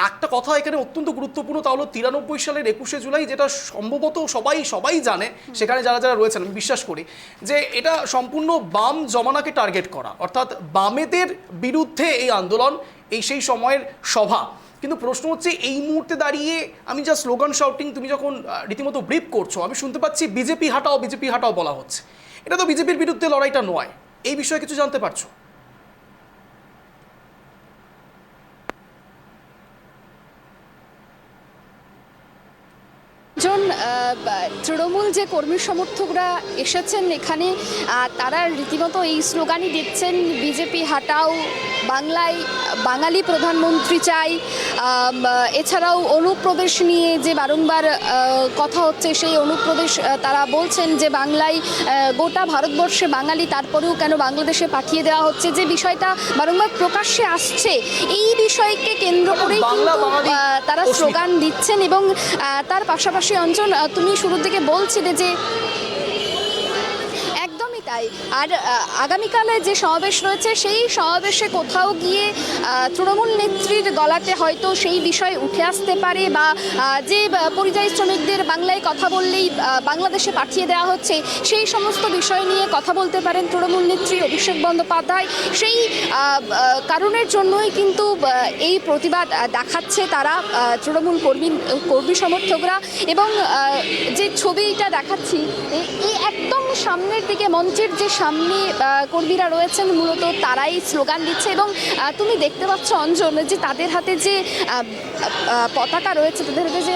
একটা কথা এখানে অত্যন্ত গুরুত্বপূর্ণ, তা হলো 93 সালের 21শে জুলাই, যেটা সম্ভবত সবাই জানে, সেখানে যারা যারা রয়েছেন আমি বিশ্বাস করি যে এটা সম্পূর্ণ বাম জমানাকে টার্গেট করা, অর্থাৎ বামেদের বিরুদ্ধে এই আন্দোলন, এই সেই সময়ের সভা। কিন্তু প্রশ্ন হচ্ছে এই মুহূর্তে দাঁড়িয়ে আমি যা স্লোগান শাউটিং তুমি যখন রীতিমতো ব্রিফ করছো, আমি শুনতে পাচ্ছি বিজেপি হাটাও বলা হচ্ছে। এটা তো বিজেপির বিরুদ্ধে লড়াইটা নয়, এই বিষয়ে কিছু জানতে পারছো? তৃণমূল যে কর্মী সমর্থকরা এসেছেন এখানে, তারা রীতিমতো এই স্লোগানই দিচ্ছেন, বিজেপি হাটাও, বাংলায় বাঙালি প্রধানমন্ত্রী চাই। এছাড়াও অনুপ্রবেশ নিয়ে যে বারংবার কথা হচ্ছে, সেই অনুপ্রবেশ তারা বলছেন যে বাংলায় গোটা ভারতবর্ষে বাঙালি, তারপরেও কেন বাংলাদেশে পাঠিয়ে দেওয়া হচ্ছে, যে বিষয়টা বারংবার প্রকাশ্যে আসছে, এই বিষয়কে কেন্দ্র করেই কিন্তু তারা স্লোগান দিচ্ছেন। এবং তার পাশাপাশি অঞ্চল, তুমি শুরুর দিকে বলছিলে যে একদমই তাই। আর আগামীকালে যে সমাবেশ রয়েছে, সেই সমাবেশে কোথাও গিয়ে তৃণমূল নেত্রীর গলাতে হয়তো সেই বিষয় উঠে আসতে পারে, বা যে পরিযায়ী শ্রমিকদের বাংলায় কথা বললেই বাংলাদেশে পাঠিয়ে দেওয়া হচ্ছে, সেই সমস্ত বিষয় নিয়ে কথা বলতে পারেন তৃণমূল নেত্রী অভিষেক বন্দ্যোপাধ্যায়। সেই কারণের জন্যই কিন্তু এই প্রতিবাদ দেখাচ্ছে তারা, তৃণমূল কর্মী সমর্থকরা। এবং যে ছবিটা দেখাচ্ছি, এই একদম সামনের দিকে মঞ্চের যে সামনে কর্মীরা রয়েছেন, মূলত তারাই স্লোগান দিচ্ছে। এবং তুমি দেখতে পাচ্ছ অঞ্জন, যে তাদের হাতে যে পতাকা রয়েছে, তাদের হাতে যে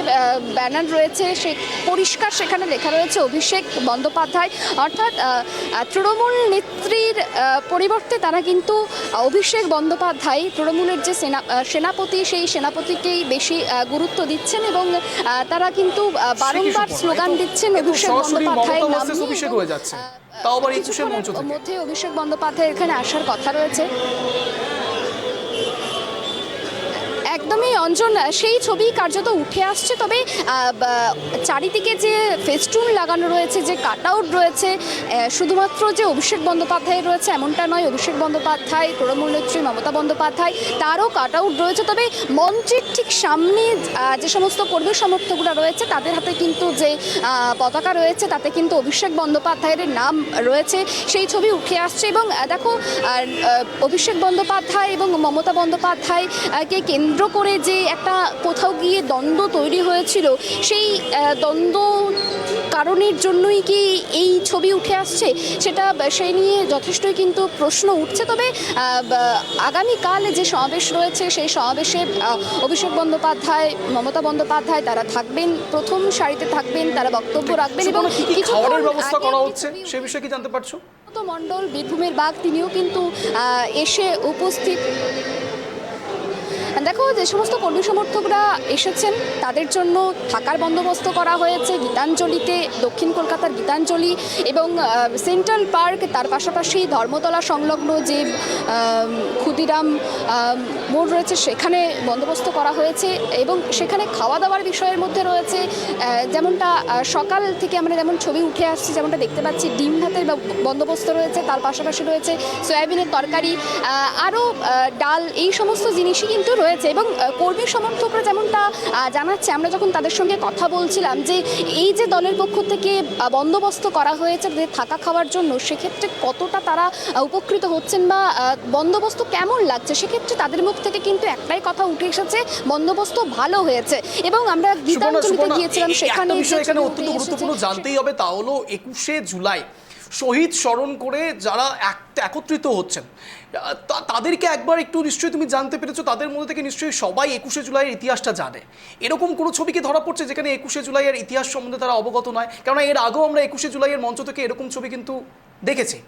ব্যানার রয়েছে, সে পরিষ্কার সেখানে লেখা রয়েছে অভিষেক বন্দ্যোপাধ্যায়। অর্থাৎ তৃণমূল নেত্রীর পরিবর্তে তারা কিন্তু অভিষেক বন্দ্যোপাধ্যায়, তৃণমূলের যে সেনাপতি, সেই সেনাপতিকেই বেশি গুরুত্ব দিচ্ছেন। এবং তারা কিন্তু বারংবার স্লোগান দিচ্ছেন অভিষেক বন্দ্যোপাধ্যায়ের নাম মধ্যে অভিষেক বন্দ্যোপাধ্যায় এখানে আসার কথা রয়েছে। একদমই অঞ্জন, সেই ছবি কার্যত উঠে আসছে। তবে চারিদিকে যে ফেস্টুন লাগানো রয়েছে, যে কাট আউট রয়েছে, শুধুমাত্র যে অভিষেক বন্দ্যোপাধ্যায় রয়েছে এমনটা নয়। অভিষেক বন্দ্যোপাধ্যায়, তৃণমূল নেত্রী মমতা বন্দ্যোপাধ্যায়, তারও কাট আউট রয়েছে। তবে মঞ্চের ঠিক সামনে যে সমস্ত কর্মী সমর্থকরা রয়েছে, তাদের হাতে কিন্তু যে পতাকা রয়েছে, তাতে কিন্তু অভিষেক বন্দ্যোপাধ্যায়ের নাম রয়েছে, সেই ছবি উঠে আসছে। এবং দেখো, অভিষেক বন্দ্যোপাধ্যায় এবং মমতা বন্দ্যোপাধ্যায়কে কেন্দ্র করে যে একটা কোথাও গিয়ে দ্বন্দ্ব তৈরি হয়েছিল, সেই দ্বন্দ্ব কারণের জন্যই কি এই ছবি উঠে আসছে, সেটা সেই নিয়ে যথেষ্টই কিন্তু প্রশ্ন উঠছে। তবে আগামীকাল যে সমাবেশ রয়েছে, সেই সমাবেশে অভিষেক বন্দ্যোপাধ্যায়, মমতা বন্দ্যোপাধ্যায় তারা থাকবেন, প্রথম সারিতে থাকবেন, তারা বক্তব্য রাখবেন। এবং কিছু ব্যবস্থা করা হচ্ছে, সে বিষয়ে কি জানতে পারছো? মণ্ডল, বীরভূমের বাঘ, তিনিও কিন্তু এসে উপস্থিত। দেখো, যে সমস্ত কর্মী সমর্থকরা এসেছেন তাদের জন্য থাকার বন্দোবস্ত করা হয়েছে গীতাঞ্জলিতে, দক্ষিণ কলকাতার গীতাঞ্জলি এবং সেন্ট্রাল পার্ক, তার পাশাপাশি ধর্মতলা সংলগ্ন যে ক্ষুদিরাম মোড় রয়েছে, সেখানে বন্দোবস্ত করা হয়েছে। এবং সেখানে খাওয়া দাওয়ার বিষয়ের মধ্যে রয়েছে, যেমনটা সকাল থেকে আমরা যেমন ছবি উঠে আসছি, যেমনটা দেখতে পাচ্ছি, ডিম ভাতের বন্দোবস্ত রয়েছে, তার পাশাপাশি রয়েছে সয়াবিনের তরকারি, আরও ডাল, এই সমস্ত জিনিসই কিন্তু রয়েছে। এবং কর্মী সমর্থকরা যেমনটা জানাচ্ছে, আমরা যখন তাদের সঙ্গে কথা বলছিলাম, যে এই যে দলের পক্ষ থেকে বন্দোবস্ত করা হয়েছে তাদের থাকা খাওয়ার জন্য, সেক্ষেত্রে কতটা তারা উপকৃত হচ্ছেন বা বন্দোবস্ত কেমন লাগছে, সেক্ষেত্রে তাদের মুখ থেকে কিন্তু একটাই কথা উঠে এসেছে, বন্দোবস্ত ভালো হয়েছে। এবং আমরা গীতাঞ্জলিতে গিয়েছিলাম, সেখানে অত্যন্ত গুরুত্বপূর্ণ জানতেই হবে, তা হলো 21শে জুলাই শহীদ স্মরণ করে যারা একত্রিত হচ্ছেন, তাদেরকে একবার একটু নিশ্চয়ই তুমি জানতে পেরেছো, তাদের মধ্যে থেকে নিশ্চয়ই সবাই 21শে জুলাইয়ের ইতিহাসটা জানে। এরকম কোনো ছবি কি ধরা পড়ছে যেখানে 21শে জুলাইয়ের ইতিহাস সম্বন্ধে তারা অবগত নয়? কেননা এর আগেও আমরা 21শে জুলাইয়ের মঞ্চ থেকে এরকম ছবি কিন্তু দেখেছি।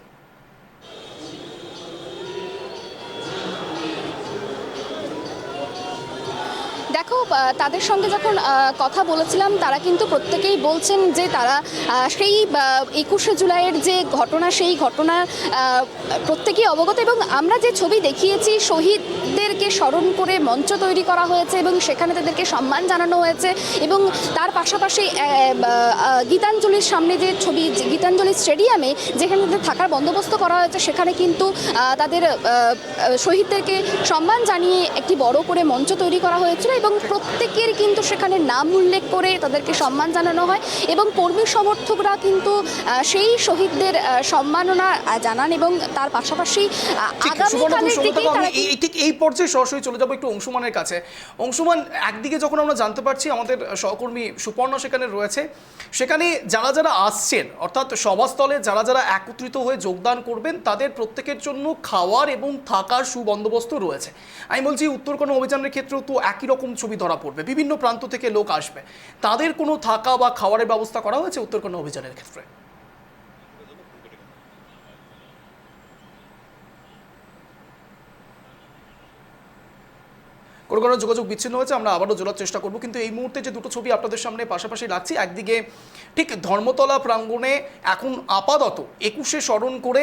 দেখো, তাদের সঙ্গে যখন কথা বলেছিলাম, তারা কিন্তু প্রত্যেকেই বলছেন যে তারা সেই 21শে জুলাইয়ের যে ঘটনা, সেই ঘটনা প্রত্যেকেই অবগত। এবং আমরা যে ছবি দেখিয়েছি, শহীদদেরকে স্মরণ করে মঞ্চ তৈরি করা হয়েছে এবং সেখানে তাদেরকে সম্মান জানানো হয়েছে। এবং তার পাশাপাশি গীতাঞ্জলির সামনে যে ছবি, গীতাঞ্জলি স্টেডিয়ামে যেখানে তাদের থাকার বন্দোবস্ত করা হয়েছে, সেখানে কিন্তু তাদের শহীদদেরকে সম্মান জানিয়ে একটি বড় করে মঞ্চ তৈরি করা হয়েছিল। এবং প্রত্যেকের কিন্তু সেখানে নাম উল্লেখ করে তাদেরকে সম্মান জানানো হয়। এবং কর্মী সমর্থকরা কিন্তু সেই শহীদদের সম্মাননা জানান। এবং তার পাশাপাশি আগামীকালের দিকে ঠিক এই পর্যায়ে সরাসরি চলে যাবো একটু অংশুমানের কাছে। অংশুমান, একদিকে যখন আমরা জানতে পারছি আমাদের সহকর্মী সুপর্ণা সেখানে রয়েছে, সেখানে যারা যারা আসছেন, অর্থাৎ সভাস্থলে যারা যারা একত্রিত হয়ে যোগদান করবেন, তাদের প্রত্যেকের জন্য খাওয়ার এবং থাকার সুবন্দোবস্ত রয়েছে। আমি বলছি, উত্তরকন্যা অভিযানের ক্ষেত্রেও তো একই রকম ছবি ধরা পড়বে, বিভিন্ন প্রান্ত থেকে লোক আসবে, তাদের কোনো থাকা বা খাওয়ারের ব্যবস্থা করা হয়েছে উত্তরকন্যা অভিযানের ক্ষেত্রে? কোনো কোনো যোগাযোগ বিচ্ছিন্ন হয়েছে, আমরা আবারও জোড়ার চেষ্টা করব। কিন্তু এই মুহূর্তে যে দুটো ছবি আপনাদের সামনে পাশাপাশি রাখছি, একদিকে ঠিক ধর্মতলা প্রাঙ্গণে এখন আপাতত 21শে স্মরণ করে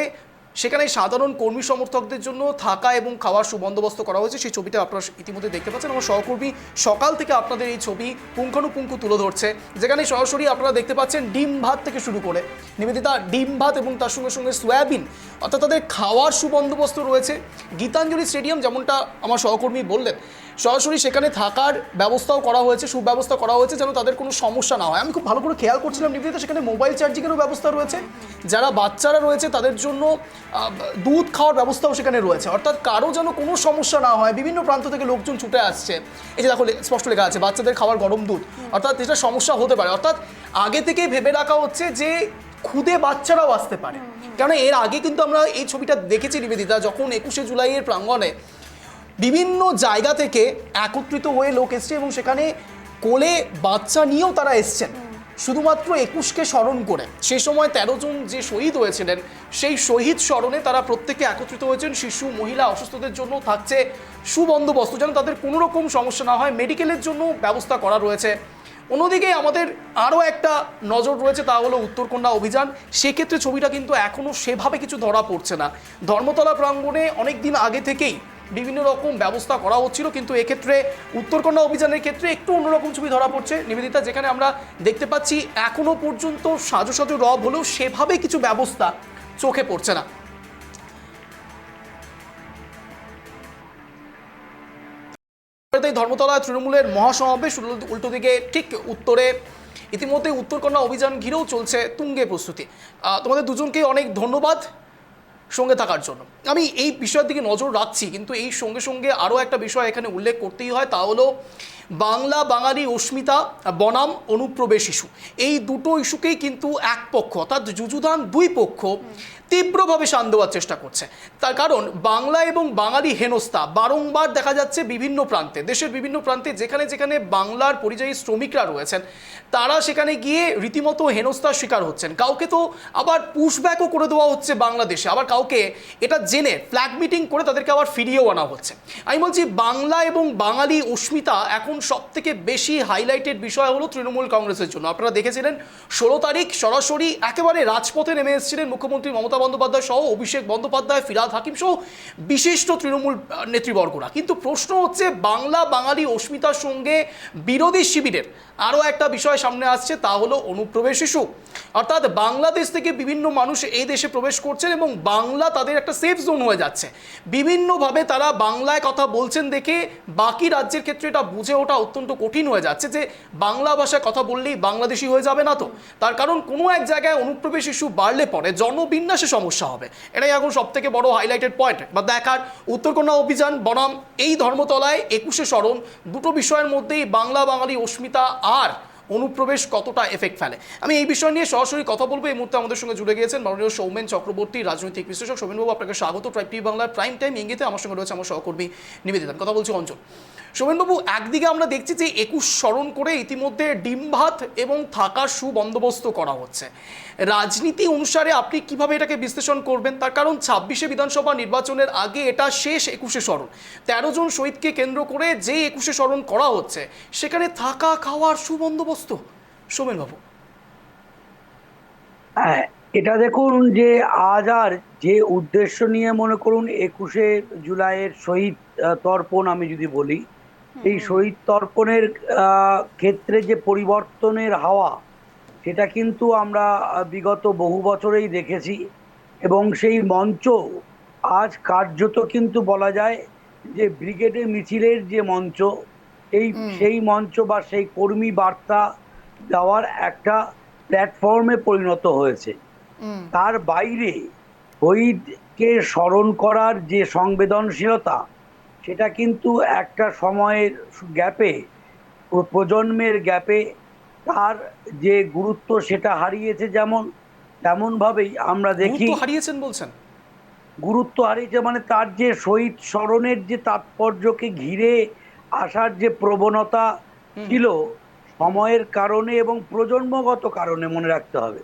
সেখানে সাধারণ কর্মী সমর্থকদের জন্য থাকা এবং খাওয়ার সুবন্দোবস্ত করা হয়েছে। সেই ছবিটা আপনারা ইতিমধ্যে দেখতে পাচ্ছেন। আমার সহকর্মী সকাল থেকে আপনাদের এই ছবি পুঙ্খানুপুঙ্খ তুলে ধরছে, যেখানে সরাসরি আপনারা দেখতে পাচ্ছেন ডিম ভাত থেকে শুরু করে নিবেদিতা, ডিম ভাত এবং তার সঙ্গে সঙ্গে সয়াবিন, অর্থাৎ তাদের খাওয়ার সুবন্দোবস্ত রয়েছে। গীতাঞ্জলি স্টেডিয়াম, যেমনটা আমার সহকর্মী বললেন, সরাসরি সেখানে থাকার ব্যবস্থাও করা হয়েছে, সুব্যবস্থা করা হয়েছে যেন তাদের কোনো সমস্যা না হয়। আমি খুব ভালো করে খেয়াল করছিলাম নিবেদিতা, সেখানে মোবাইল চার্জিংয়েরও ব্যবস্থা রয়েছে, যারা বাচ্চারা রয়েছে তাদের জন্য দুধ খাওয়ার ব্যবস্থাও সেখানে রয়েছে, অর্থাৎ কারো যেন কোনো সমস্যা না হয়। বিভিন্ন প্রান্ত থেকে লোকজন ছুটে আসছে, এই যে দেখো স্পষ্ট লেখা আছে বাচ্চাদের খাওয়ার গরম দুধ, অর্থাৎ এটা সমস্যা হতে পারে, অর্থাৎ আগে থেকেই ভেবে রাখা হচ্ছে যে খুদে বাচ্চারাও আসতে পারে। কেন এর আগে কিন্তু আমরা এই ছবিটা দেখেছি নিবেদিতা, যখন 21শে জুলাইয়ের প্রাঙ্গণে বিভিন্ন জায়গা থেকে একত্রিত হয়ে লোক এসছে এবং সেখানে কোলে বাচ্চা নিয়েও তারা এসছেন শুধুমাত্র 21কে স্মরণ করে। সেই সময় 13 জন যে শহীদ হয়েছিলেন সেই শহীদ স্মরণে তারা প্রত্যেকে একত্রিত হয়েছেন। শিশু, মহিলা, অসুস্থদের জন্য থাকছে সুবন্দোবস্ত, যেন তাদের কোনো রকম সমস্যা না হয়, মেডিকেলের জন্য ব্যবস্থা করা রয়েছে। অন্যদিকে আমাদের আরও একটা নজর রয়েছে, তা হলো উত্তরকন্যা অভিযান। সেক্ষেত্রে ছবিটা কিন্তু এখনও সেভাবে কিছু ধরা পড়ছে না। ধর্মতলা প্রাঙ্গণে অনেক দিন আগে থেকেই বিভিন্ন রকম ব্যবস্থা করা হচ্ছিল, কিন্তু এক্ষেত্রে উত্তরকন্যা অভিযানের ক্ষেত্রে একটু অন্যরকম ছবি ধরা পড়ছে নিবেদিতা, যেখানে আমরা দেখতে পাচ্ছি এখনো পর্যন্ত সাজো সাজো রব হলেও সেভাবে কিছু ব্যবস্থা চোখে পড়ছে না। ধর্মতলা তৃণমূলের মহাসমাবেশ, উল্টো দিকে ঠিক উত্তরে ইতিমধ্যে উত্তরকন্যা অভিযান ঘিরেও চলছে তুঙ্গে প্রস্তুতি। তোমাদের দুজনকে অনেক ধন্যবাদ সঙ্গে থাকার জন্য। আমি এই বিষয়ের দিকে নজর রাখছি, কিন্তু এই সঙ্গে সঙ্গে আরও একটা বিষয় এখানে উল্লেখ করতেই হয়, তা হলো বাংলা বাঙালি অস্মিতা বনাম অনুপ্রবেশ ইস্যু। এই দুটো ইস্যুকেই কিন্তু এক পক্ষ, অর্থাৎ যুযুধান দুই পক্ষ তীব্রভাবে শান দেওয়ার চেষ্টা করছে। তার কারণ বাংলা এবং বাঙালি হেনস্থা বারংবার দেখা যাচ্ছে বিভিন্ন প্রান্তে, দেশের বিভিন্ন প্রান্তে, যেখানে যেখানে বাংলার পরিযায়ী শ্রমিকরা রয়েছেন তারা সেখানে গিয়ে রীতিমতো হেনস্থার শিকার হচ্ছেন। কাউকে তো আবার পুশব্যাকও করে দেওয়া হচ্ছে বাংলাদেশে, আবার কাউকে এটা জেনে ফ্ল্যাগ মিটিং করে তাদেরকে আবার ফিরিয়েও আনা হচ্ছে। আমি বলছি বাংলা এবং বাঙালি অস্মিতা এখন সবথেকে বেশি হাইলাইটেড বিষয় হলো তৃণমূল কংগ্রেসের জন্য। আপনারা দেখেছিলেন 16 তারিখ সরাসরি একেবারে রাজপথে নেমে এসেছিলেন মুখ্যমন্ত্রী মমতা বন্দ্যোপাধ্যায় সহ অভিষেক বন্দ্যোপাধ্যায়, ফিরহাদ হাকিম সহ বিশিষ্ট তৃণমূল নেতৃবর্গরা। কিন্তু প্রশ্ন হচ্ছে বাংলা বাঙালি অস্মিতার সঙ্গে বিরোধী শিবিরের আরও একটা বিষয় সামনে আসছে, তা হলো অনুপ্রবেশ ইস্যু। অর্থাৎ বাংলাদেশ থেকে বিভিন্ন মানুষ এই দেশে প্রবেশ করছেন এবং বাংলা তাদের একটা সেফ জোন হয়ে যাচ্ছে। বিভিন্নভাবে তারা বাংলায় কথা বলছেন দেখে বাকি রাজ্যের ক্ষেত্রে এটা বুঝে ওঠা অত্যন্ত কঠিন হয়ে যাচ্ছে যে বাংলা ভাষায় কথা বললেই বাংলাদেশি হয়ে যাবে না তো। তার কারণ কোনো এক জায়গায় অনুপ্রবেশ ইস্যু বাড়লে পরে জনবিন্যাসে সমস্যা হবে। এটাই এখন সব থেকে বড় হাইলাইটেড পয়েন্ট বা দেখার। উত্তরকন্যা অভিযান বনাম এই ধর্মতলায় 21শে স্মরণ, দুটো বিষয়ের মধ্যেই বাংলা বাঙালি অস্মিতা আর অনুপ্রবেশ কতটা এফেক্ট ফেলে। আমি এই বিষয় নিয়ে সরাসরি কথা বলবো। এই মুহূর্তে আমাদের সঙ্গে জুড়ে গিয়েছেন মাননীয় সৌমেন চক্রবর্তী, রাজনৈতিক বিশ্লেষক। সৌমেনবাবু, আপনাকে স্বাগত ট্রাইব টিভি বাংলার প্রাইম টাইম ইঙ্গিতে। আমার সঙ্গে রয়েছে আমার সহকর্মী নিবেদিতা। কথা বলছি অঞ্চল। সৌমেনবাবু, একদিকে আমরা দেখছি যে 21 স্মরণ করে ইতিমধ্যে ডিম ভাত এবং থাকার সুবন্দোবস্ত করা হচ্ছে। রাজনীতি অনুসারে আপনি কিভাবে এটাকে বিশ্লেষণ করবেন? তার কারণ 26শে বিধানসভা নির্বাচনের আগে এটা শেষ 21শে স্মরণ। 13 জন শহীদকে কেন্দ্র করে যে 21শে স্মরণ করা হচ্ছে সেখানে থাকা খাওয়ার সুবন্দোবস্ত। সৌমেনবাবু, হ্যাঁ, এটা দেখুন যে আজ আর যে উদ্দেশ্য নিয়ে মনে করুন 21শে জুলাইয়ের শহীদ তর্পণ আমি যদি বলি, এই শহীদ তর্পণের ক্ষেত্রে যে পরিবর্তনের হাওয়া, সেটা কিন্তু আমরা বিগত বহু বছরেই দেখেছি। এবং সেই মঞ্চ আজ কার্যত কিন্তু বলা যায় যে ব্রিগেডে মিছিলের যে মঞ্চ, সেই মঞ্চ বা সেই কর্মী বার্তা দেওয়ার একটা প্ল্যাটফর্মে পরিণত হয়েছে। তার বাইরে শহীদকে স্মরণ করার যে সংবেদনশীলতা, সেটা কিন্তু একটা সময়ের গ্যাপে, প্রজন্মের গ্যাপে তার যে গুরুত্ব সেটা হারিয়েছে। তেমনভাবেই আমরা দেখি হারিয়েছেন বলছেন, গুরুত্ব হারিয়েছে মানে তার যে শহীদ স্মরণের যে তাৎপর্যকে ঘিরে আসার যে প্রবণতা ছিল সময়ের কারণে এবং প্রজন্মগত কারণে, মনে রাখতে হবে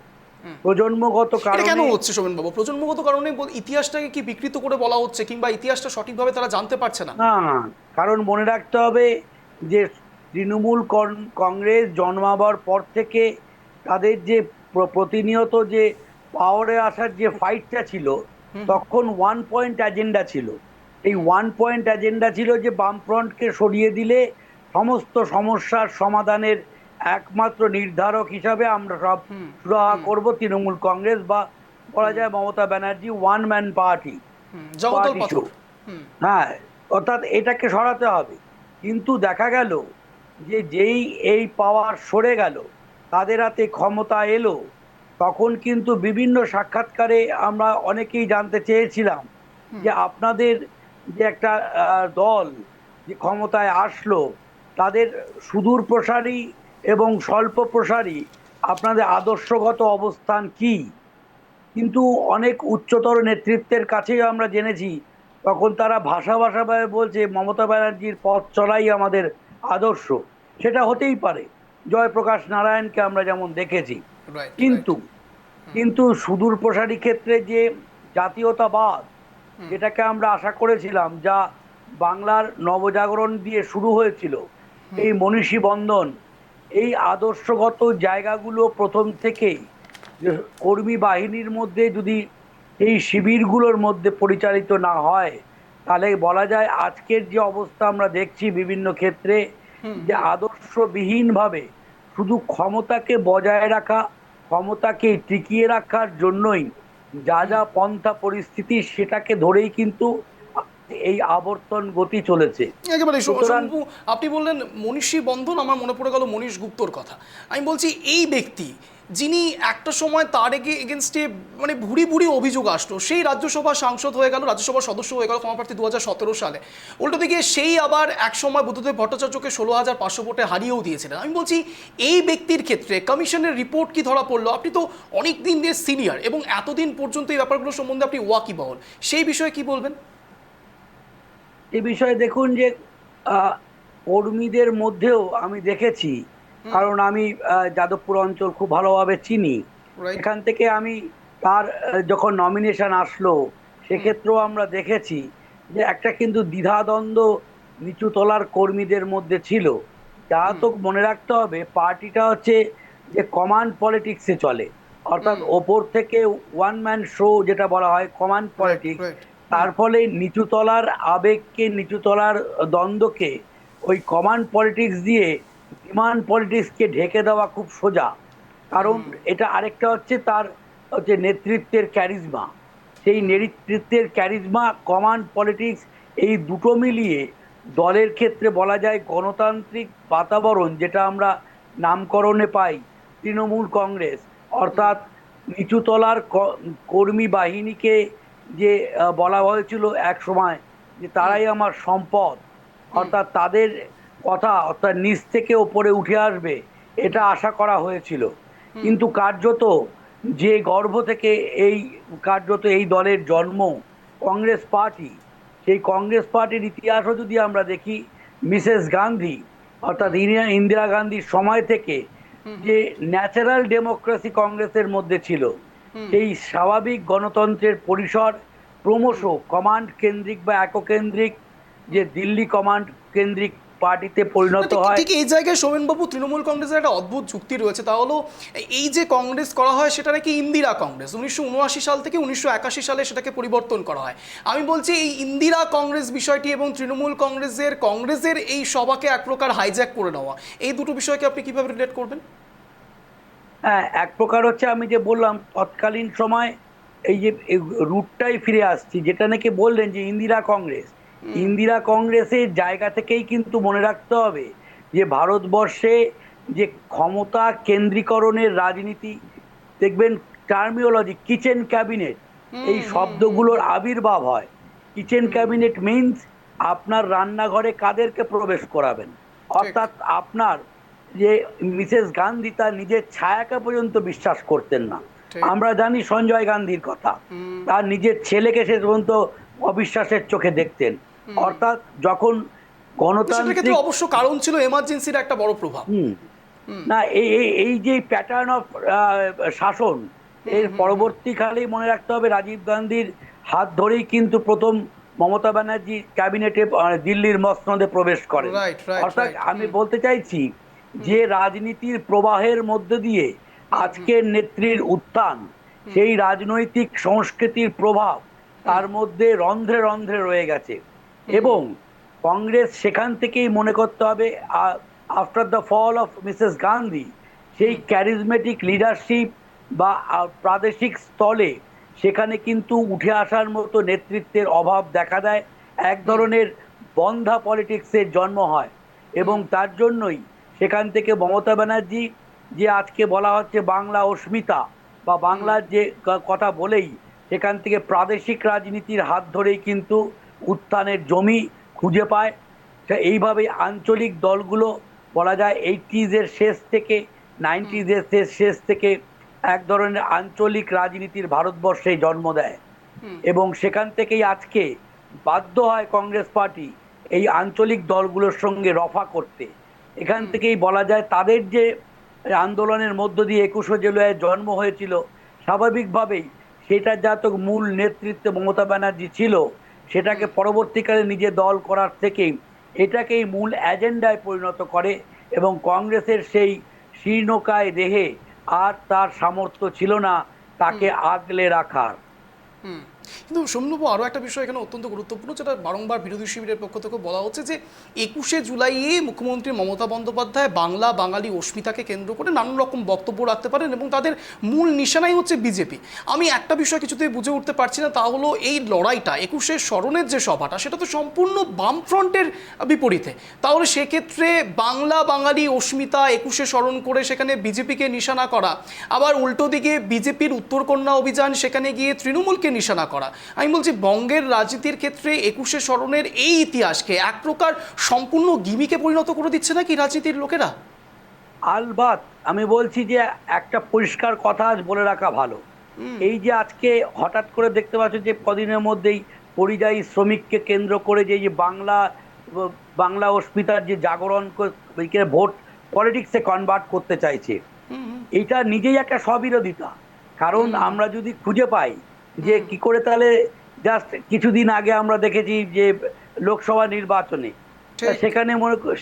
প্রজন্মগত এটা কেন কারণে। হচ্ছে শোভনবাবু? প্রজন্মগত কারণে ইতিহাসটাকে কি বিকৃত করে বলা হচ্ছে, কিংবা ইতিহাসটা সঠিকভাবে তারা জানতে পারছে না? না না, কারণ মনে রাখতে হবে যে তৃণমূল কংগ্রেস জন্মাবার পর থেকে তাদের যে প্রতিনিয়ত যে পাওয়ারে আসার যে ফাইটটা ছিল, তখন ওয়ান পয়েন্ট এজেন্ডা ছিল। এই ওয়ান পয়েন্ট এজেন্ডা ছিল যে বামফ্রন্টকে সরিয়ে দিলে সমস্ত সমস্যার সমাধানের একমাত্র নির্ধারক হিসাবে আমরা সব সুরাহা করব তৃণমূল কংগ্রেস, বা বলা যায় Mamata Banerjee one man party. Jagdal পাথর। হ্যাঁ, অর্থাৎ এটাকে সরাতে হবে। কিন্তু দেখা গেল যে যেই এই পাওয়ার সরে গেল, তাদের হাতে ক্ষমতা এলো, তখন কিন্তু বিভিন্ন সাক্ষাৎকারে আমরা অনেকেই জানতে চেয়েছিলাম যে আপনাদের যে একটা দল যে ক্ষমতায় আসলো, তাদের সুদূর প্রসারী এবং স্বল্প প্রসারী আপনাদের আদর্শগত অবস্থান কি। কিন্তু অনেক উচ্চতর নেতৃত্বের কাছেই আমরা জেনেছি, তখন তারা ভাষাভাবে বলছে মমতা ব্যানার্জির পথ চলাই আমাদের আদর্শ। সেটা হতেই পারে, জয়প্রকাশ নারায়ণকে আমরা যেমন দেখেছি। কিন্তু কিন্তু সুদূর প্রসারী ক্ষেত্রে যে জাতীয়তাবাদ, যেটাকে আমরা আশা করেছিলাম, যা বাংলার নবজাগরণ দিয়ে শুরু হয়েছিল, এই মনীষী বন্ধন, এই আদর্শগত জায়গাগুলো প্রথম থেকেই যে কর্মী বাহিনীর মধ্যে যদি এই শিবিরগুলোর মধ্যে পরিচালিত না হয়, তাহলে বলা যায় আজকের যে অবস্থা আমরা দেখছি বিভিন্ন ক্ষেত্রে, যে আদর্শবিহীনভাবে শুধু ক্ষমতাকে বজায় রাখা, ক্ষমতাকে টিকিয়ে রাখার জন্যই যা যা পন্থা পরিস্থিতি, সেটাকে ধরেই কিন্তু এই আবর্তন গতি চলেছে। একেবারে সুতরাং আপনি বললেন মনীষী বন্ধন, আমার মনে পড়ে গেল মনীশ গুপ্তর কথা। আমি বলছি এই ব্যক্তি যিনি একটা সময় তার এগেনস্টে মানে ভুরি ভুরি অভিযোগ আসলো, সেই রাজ্যসভা সাংসদ হয়ে গেল, রাজ্যসভার সদস্য হয়ে গেল ক্ষমাপ্রার্থী 2017 সালে। উল্টো দিকে সেই আবার এক সময় বুদ্ধদেব ভট্টাচার্যকে 16,500 ভোটে হারিয়েও দিয়েছিলেন। আমি বলছি এই ব্যক্তির ক্ষেত্রে কমিশনের রিপোর্ট কি ধরা পড়লো? আপনি তো অনেক দিন দিয়ে সিনিয়র এবং এতদিন পর্যন্ত এই ব্যাপারগুলো সম্বন্ধে আপনি ওয়াকিবহল, সেই বিষয়ে কি বলবেন? এ বিষয়ে দেখুন যে কর্মীদের মধ্যেও আমি দেখেছি, কারণ আমি যাদবপুর অঞ্চল খুব ভালোভাবে চিনি। এখান থেকে আমি তার যখন নমিনেশন আসলো, সেক্ষেত্রেও আমরা দেখেছি যে একটা কিন্তু দ্বিধাদ্বন্দ্ব নিচু তলার কর্মীদের মধ্যে ছিল। যা তো মনে রাখতে হবে, পার্টিটা হচ্ছে যে কমান্ড পলিটিক্সে চলে, অর্থাৎ ওপর থেকে ওয়ান ম্যান শো যেটা বলা হয় কমান্ড পলিটিক্স। তার ফলে নিচুতলার আবেগকে, নিচুতলার দ্বন্দ্বকে ওই কমান্ড পলিটিক্স দিয়ে ডিমান্ড পলিটিক্সকে ঢেকে দেওয়া খুব সোজা। কারণ এটা আরেকটা হচ্ছে তার হচ্ছে নেতৃত্বের ক্যারিজমা। সেই নেতৃত্বের ক্যারিজমা, কমান্ড পলিটিক্স, এই দুটো মিলিয়ে দলের ক্ষেত্রে বলা যায় গণতান্ত্রিক বাতাবরণ, যেটা আমরা নামকরণে পাই তৃণমূল কংগ্রেস, অর্থাৎ নিচুতলার কর্মী বাহিনীকে যে বলা হয়েছিল এক সময় যে তারাই আমার সম্পদ, অর্থাৎ তাদের কথা অর্থাৎ নিচ থেকে ওপরে উঠে আসবে, এটা আশা করা হয়েছিল। কিন্তু কার্যত যে গর্ভ থেকে কার্যত এই দলের জন্ম, কংগ্রেস পার্টি, সেই কংগ্রেস পার্টির ইতিহাসও যদি আমরা দেখি, মিসেস গান্ধী অর্থাৎ ইন্দিরা গান্ধীর সময় থেকে যে ন্যাচারাল ডেমোক্রেসি কংগ্রেসের মধ্যে ছিল, সেই স্বাভাবিক গণতন্ত্রের পরিসর ক্রমশ কমান্ড কেন্দ্রিক বা এককেন্দ্রিক যে দিল্লি কমান্ড কেন্দ্রিক পার্টিতে পরিণত হয়। ঠিক এই জায়গায় সোমেনবাবু তৃণমূল কংগ্রেসের একটা অদ্ভুত যুক্তি রয়েছে, তা হলো এই যে কংগ্রেস করা হয় সেটা নাকি ইন্দিরা কংগ্রেস, 1979 সাল থেকে 1981 সালে সেটাকে পরিবর্তন করা হয়। আমি বলছি এই ইন্দিরা কংগ্রেস বিষয়টি এবং তৃণমূল কংগ্রেসের এই সভাকে এক প্রকার হাইজ্যাক করে নেওয়া, এই দুটো বিষয়কে আপনি কিভাবে রিলেট করবেন? হ্যাঁ, এক প্রকার হচ্ছে আমি যে বললাম তৎকালীন সময় এই যে রুটটাই ফিরে আসছি, যেটা নাকি বললেন যে ইন্দিরা কংগ্রেসের জায়গা থেকেই কিন্তু মনে রাখতে হবে যে ভারতবর্ষে যে ক্ষমতা কেন্দ্রীকরণের রাজনীতি, দেখবেন টার্মিওলজি কিচেন ক্যাবিনেট, এই শব্দগুলোর আবির্ভাব হয়। কিচেন ক্যাবিনেট মিনস আপনার রান্নাঘরে কাদেরকে প্রবেশ করাবেন, অর্থাৎ আপনার যে মিসেস গান্ধী তার নিজের ছায়াকে পর্যন্ত বিশ্বাস করতেন না। আমরা জানি সঞ্জয় গান্ধীর কথা, তার নিজের ছেলেকে সে পর্যন্ত অবিশ্বাসের চোখে দেখতেন। অর্থাৎ যখন সেটার গণতান্ত্রিক ক্ষেত্রে অবশ্য কারণ ছিল এমার্জেন্সির একটা বড় প্রভাব। না, এই যে প্যাটার্ন অফ শাসন, এর পরবর্তীকালেই মনে রাখতে হবে রাজীব গান্ধীর হাত ধরেই কিন্তু প্রথম মমতা ব্যানার্জি ক্যাবিনেটে দিল্লির মসনদে প্রবেশ করেন। Right, right, অর্থাৎ right. আমি বলতে চাইছি যে রাজনীতির প্রবাহের মধ্যে দিয়ে আজকের নেত্রীর উত্থান, সেই রাজনৈতিক সংস্কৃতির প্রভাব তার মধ্যে রন্ধ্রে রন্ধ্রে রয়ে গেছে। এবং কংগ্রেস সেখান থেকেই মনে করতে হবে, after the fall of Mrs Gandhi, সেই ক্যারিজমেটিক লিডারশিপ বা প্রাদেশিক স্থলে সেখানে কিন্তু উঠে আসার মতো নেতৃত্বের অভাব দেখা দেয়। এক ধরনের বন্ধা পলিটিক্সের জন্ম হয় এবং তার জন্যই সেখান থেকে মমতা ব্যানার্জি, যে আজকে বলা হচ্ছে বাংলা অস্মিতা বা বাংলার যে কথা বলেই সেখান থেকে প্রাদেশিক রাজনীতির হাত ধরেই কিন্তু উত্থানের জমি খুঁজে পায়। এইভাবেই আঞ্চলিক দলগুলো বলা যায় 80s শেষ থেকে 90s শেষ থেকে এক ধরনের আঞ্চলিক রাজনীতির ভারতবর্ষে জন্ম দেয় এবং সেখান থেকেই আজকে বাধ্য হয় কংগ্রেস পার্টি এই আঞ্চলিক দলগুলোর সঙ্গে রফা করতে। এখান থেকেই বলা যায় তাদের যে আন্দোলনের মধ্য দিয়ে 21শে জুলাই জন্ম হয়েছিল, স্বাভাবিকভাবেই সেটা যত মূল নেতৃত্বে মমতা ব্যানার্জি ছিল, সেটাকে পরবর্তীকালে নিজে দল করার থেকেই এটাকেই মূল এজেন্ডায় পরিণত করে এবং কংগ্রেসের সেই শীর্ণকায় দেহে আর তার সামর্থ্য ছিল না তাকে আগলে রাখার। কিন্তু সৌম্যবাবু, আরও একটা বিষয় এখানে অত্যন্ত গুরুত্বপূর্ণ, যেটা বারংবার বিরোধী শিবিরের পক্ষ থেকে বলা হচ্ছে যে 21শে জুলাইয়ে মুখ্যমন্ত্রী মমতা বন্দ্যোপাধ্যায় বাংলা বাঙালি অস্মিতাকে কেন্দ্র করে নানান রকম বক্তব্য রাখতে পারেন এবং তাদের মূল নিশানাই হচ্ছে বিজেপি। আমি একটা বিষয় কিছুতেই বুঝে উঠতে পারছি না, তা হলো এই লড়াইটা 21শে স্মরণের যে সভাটা, সেটা তো সম্পূর্ণ বামফ্রন্টের বিপরীতে। তাহলে সেক্ষেত্রে বাংলা বাঙালি অস্মিতা 21শে স্মরণ করে সেখানে বিজেপিকে নিশানা করা, আবার উল্টো দিকে বিজেপির উত্তরকন্যা অভিযান, সেখানে গিয়ে তৃণমূলকে নিশানা করা। আমি বলছি বঙ্গের রাজনীতির ক্ষেত্রে 21শে স্মরণের এই ইতিহাসকে এক প্রকার সম্পূর্ণ গিমিকে পরিণত করে দিচ্ছে নাকি রাজনীতির লোকেরা? আলবাত আমি বলছি যে একটা পরিষ্কার কথা আজ বলে রাখা ভালো। এই যে আজকে হঠাৎ করে দেখতে পাচ্ছ যে কদিনের মধ্যেই পরিযায়ী শ্রমিককে কেন্দ্র করে যে বাংলা অস্মিতার যে জাগরণ ভোট পলিটিক্সে কনভার্ট করতে চাইছে, এটা নিজেই একটা স্ববিরোধিতা। কারণ আমরা যদি খুঁজে পাই যে কি করে, তাহলে জাস্ট কিছুদিন আগে আমরা দেখেছি যে লোকসভা নির্বাচনে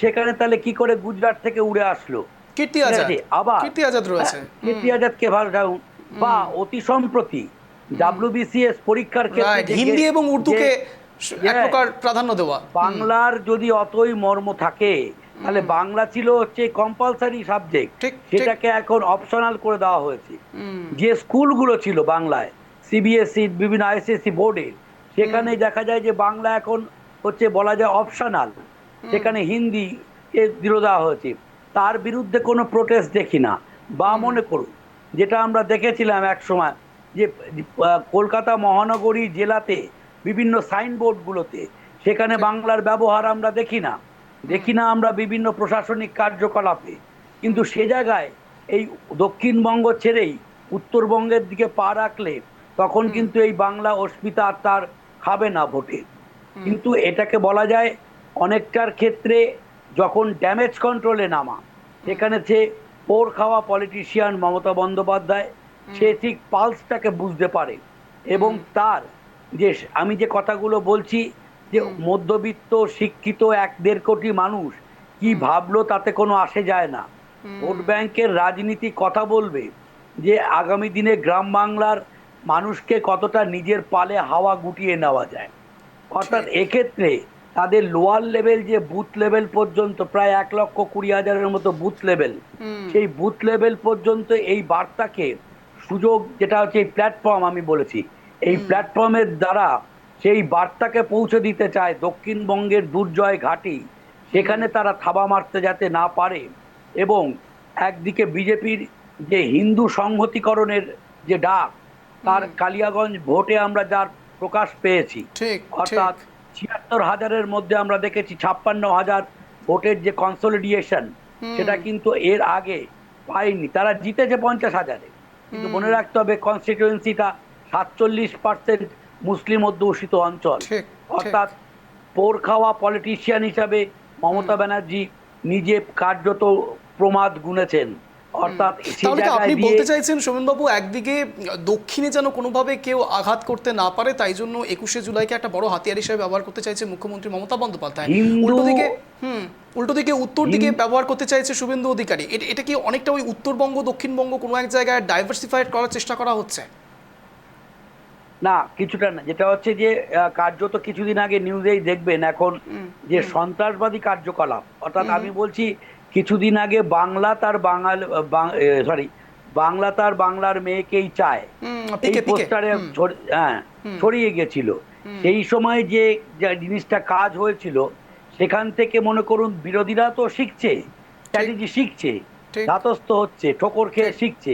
সেখানে তাহলে কি করে গুজরাট থেকে উড়ে আসলো কীর্তি আজাদ রয়েছে, কীর্তি আজাদকে ভালো, বা অতি সম্প্রতি WBCS পরীক্ষার ক্ষেত্রে হিন্দি এবং উর্দুকে এক প্রকার প্রাধান্য দেওয়া। বাংলার যদি অতই মর্ম থাকে তাহলে বাংলা ছিল হচ্ছে কম্পালসারি সাবজেক্ট, সেটাকে এখন অপশনাল করে দেওয়া হয়েছে। যে স্কুলগুলো ছিল বাংলায়, CBSE বিভিন্ন ICSE বোর্ডের, সেখানে দেখা যায় যে বাংলা এখন হচ্ছে বলা যায় অপশনাল, সেখানে হিন্দি দিল দেওয়া হয়েছে। তার বিরুদ্ধে কোনো প্রোটেস্ট দেখি না। বা মনে করুন যেটা আমরা দেখেছিলাম এক সময় যে কলকাতা মহানগরী জেলাতে বিভিন্ন সাইনবোর্ডগুলোতে সেখানে বাংলার ব্যবহার আমরা দেখি না আমরা বিভিন্ন প্রশাসনিক কার্যকলাপে। কিন্তু সে জায়গায় এই দক্ষিণবঙ্গ ছেড়েই উত্তরবঙ্গের দিকে পা রাখলে তখন কিন্তু এই বাংলা অস্মিতা তার খাবে না ভোটে। কিন্তু এটাকে বলা যায় অনেকটার ক্ষেত্রে যখন ড্যামেজ কন্ট্রোলে নামা, সেখানে সে পোর খাওয়া পলিটিশিয়ান মমতা বন্দ্যোপাধ্যায়, সে ঠিক পালসটাকে বুঝতে পারে এবং তার যে আমি যে কথাগুলো বলছি যে মধ্যবিত্ত শিক্ষিত 1-1.5 কোটি মানুষ কি ভাবলো তাতে কোনো আসে যায় না। ভোট ব্যাংকের রাজনীতি কথা বলবে যে আগামী দিনে গ্রাম বাংলার মানুষকে কতটা নিজের পালে হাওয়া গুটিয়ে নেওয়া যায়। অর্থাৎ এক্ষেত্রে তাদের লোয়ার লেভেল যে বুথ লেভেল পর্যন্ত প্রায় 1,20,000-এর মতো বুথ লেভেল, সেই বুথ লেভেল পর্যন্ত এই বার্তাকে সুযোগ, যেটা হচ্ছে এই প্ল্যাটফর্ম আমি বলেছি, এই প্ল্যাটফর্মের দ্বারা সেই বার্তাকে পৌঁছে দিতে চায় দক্ষিণবঙ্গের দুর্জয় ঘাঁটি, সেখানে তারা থাবা মারতে যাতে না পারে। এবং একদিকে বিজেপির যে হিন্দু সংহতিকরণের যে ডাক, তার কালিয়াগঞ্জ ভোটে আমরা যার প্রকাশ পেয়েছি, অর্থাৎ 76,000-এর মধ্যে আমরা দেখেছি 56,000 ভোটের যে কনসলিডিয়েশন, সেটা কিন্তু এর আগে পায়নি। তারা জিতেছে 50,000-এ, কিন্তু মনে রাখতে হবে কনস্টিটিউয়েন্সিটা 47% মুসলিম অধ্যুষিত অঞ্চল। অর্থাৎ পোর খাওয়া পলিটিশিয়ান হিসাবে মমতা ব্যানার্জি নিজে কার্যত প্রমাদ গুনেছেন। অর্থাৎ সেই তাহলে কি আপনি জায়গায় দিয়ে বলতে চাইছেন সোমেনবাবু, একদিকে দক্ষিণে যেন কোনোভাবে কেউ আঘাত করতে না পারে, তাই জন্য 21শে জুলাইকে একটা বড় হাতিয়ার হিসেবে ব্যবহার করতে চাইছে মুখ্যমন্ত্রী মমতা বন্দ্যোপাধ্যায়, উল্টো দিকে উত্তর দিকে ব্যবহার করতে চাইছে শুভেন্দু অধিকারী। এটা কি অনেকটা ওই উত্তরবঙ্গ দক্ষিণবঙ্গ কোনো এক জায়গায় ডাইভার্সিফাইড করার চেষ্টা করা হচ্ছে? না, কিছুটা না, যেটা হচ্ছে যে কার্যত কিছুদিন আগে নিউজেই দেখবেন এখন যে সন্ত্রাসবাদী কার্যকলাপ, অর্থাৎ আমি বলছি কিছুদিন আগে বাংলা তার বাংলার মেয়েকেই চায় এই পোস্টারে ছড়িয়ে গেছিল। সেই সময় যে জিনিসটা কাজ হয়েছিল সেখান থেকে মনে করুন বিরোধীরা তো শিখছে, স্ট্র্যাটেজি শিখছে, ধাতস্থ হচ্ছে, ঠোকর খেয়ে শিখছে,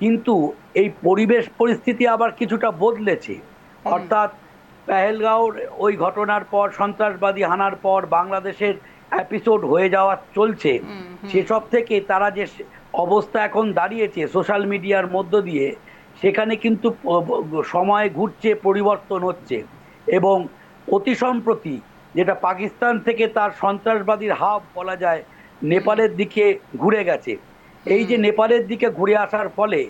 কিন্তু এই পরিবেশ পরিস্থিতি আবার কিছুটা বদলেছে। অর্থাৎ পেহেলগাঁওর ওই ঘটনার পর, সন্ত্রাসবাদী হানার পর বাংলাদেশের এপিসোড হয়ে যাওয়া চলছে, সেসব থেকে তারা যে অবস্থা এখন দাঁড়িয়েছে সোশ্যাল মিডিয়ার মধ্য দিয়ে, সেখানে কিন্তু সময় ঘুরছে, পরিবর্তন হচ্ছে। এবং অতি সম্প্রতি যেটা পাকিস্তান থেকে তার সন্ত্রাসবাদীর হাব বলা যায় নেপালের দিকে ঘুরে গেছে। এই যে নেপালের দিকে ঘুরে আসার ফলে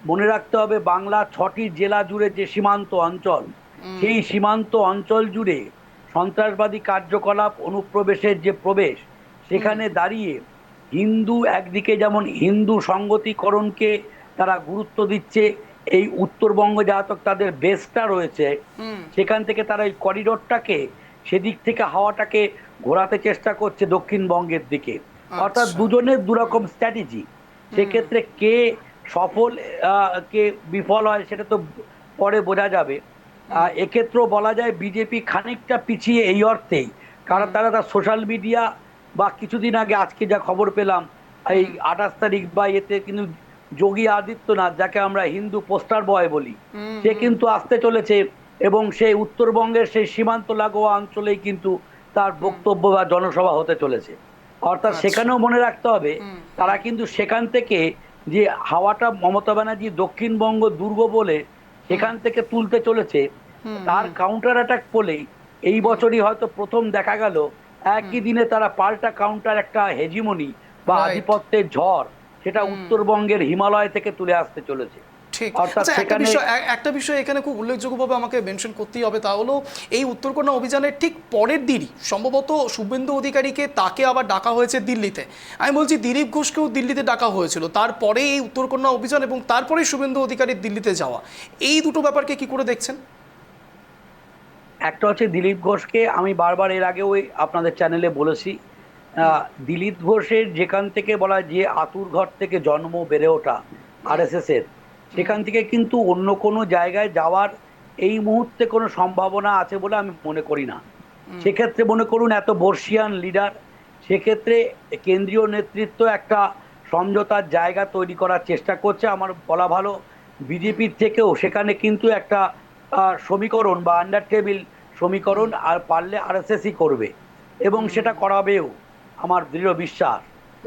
মনে রাখতে হবে বাংলা 6টি জেলা জুড়ে যে সীমান্ত অঞ্চল, সেই সীমান্ত অঞ্চল জুড়ে সন্ত্রাসবাদী কার্যকলাপ অনুপ্রবেশের যে প্রবেশ, সেখানে দাঁড়িয়ে হিন্দু একদিকে যেমন হিন্দু সংগতিকরণকে তারা গুরুত্ব দিচ্ছে, এই উত্তরবঙ্গ যাতক তাদের বেসটা রয়েছে সেখান থেকে তারা এই করিডোরটাকে সেদিক থেকে হাওয়াটাকে ঘোরাতে চেষ্টা করছে দক্ষিণবঙ্গের দিকে। অর্থাৎ দুজনের দুরকম স্ট্র্যাটেজি। সেক্ষেত্রে কে সফল কে বিফল হয় সেটা তো পরে বোঝা যাবে। এক্ষেত্রেও বলা যায় বিজেপি খানিকটা পিছিয়ে এই অর্থেই, কারণ তারা তার সোশ্যাল মিডিয়া বা কিছুদিন আগে আজকে যা খবর পেলাম এই 28 তারিখ বা এতে কিন্তু যোগী আদিত্যনাথ, যাকে আমরা হিন্দু পোস্টার বয় বলি, সে কিন্তু আসতে চলেছে এবং সেই উত্তরবঙ্গের সেই সীমান্ত লাগোয়া অঞ্চলেই কিন্তু তার বক্তব্য বা জনসভা হতে চলেছে। অর্থাৎ সেখানেও মনে রাখতে হবে তারা কিন্তু সেখান থেকে যে হাওয়াটা মমতা ব্যানার্জি দক্ষিণবঙ্গ দুর্গ বলে সেখান থেকে তুলতে চলেছে, তার কাউন্টার অ্যাটাক বলেই এই বছরই হয়তো প্রথম দেখা গেল একই দিনে তারা পাল্টা কাউন্টার একটা হেজিমনি বা আধিপত্যের ঝড় সেটা উত্তরবঙ্গের হিমালয় থেকে তুলে আসতে চলেছে। ঠিক। আচ্ছা, একটা বিষয় এখানে খুব উল্লেখযোগ্যভাবে আমাকে মেনশন করতেই হবে, তা হলো এই উত্তরকন্যা অভিযানের ঠিক পরের দিনই সম্ভবত শুভেন্দু অধিকারীকে তাকে আবার ডাকা হয়েছে দিল্লিতে। আমি বলছি দিলীপ ঘোষকেও দিল্লিতে ডাকা হয়েছিল, তারপরে এই উত্তরকন্যা অভিযান এবং তারপরে শুভেন্দু অধিকারীর দিল্লিতে যাওয়া, এই দুটো ব্যাপারকে কি করে দেখছেন? একটা হচ্ছে দিলীপ ঘোষকে আমি বারবার এর আগেও আপনাদের চ্যানেলে বলেছি, দিলীপ ঘোষের যেখান থেকে বলা যে আতুর ঘর থেকে জন্ম বেড়ে ওঠা আরএসএস এর, সেখান থেকে কিন্তু অন্য কোনো জায়গায় যাওয়ার এই মুহূর্তে কোনো সম্ভাবনা আছে বলে আমি মনে করি না। সেক্ষেত্রে মনে করুন এত বর্ষিয়ান লিডার, সেক্ষেত্রে কেন্দ্রীয় নেতৃত্ব একটা সমঝোতার জায়গা তৈরি করার চেষ্টা করছে। আমার বলা ভালো বিজেপির থেকেও সেখানে কিন্তু একটা সমীকরণ বা আন্ডার টেবিল সমীকরণ আর পারলে আরএসএসই করবে এবং সেটা করাবেও আমার দৃঢ় বিশ্বাস।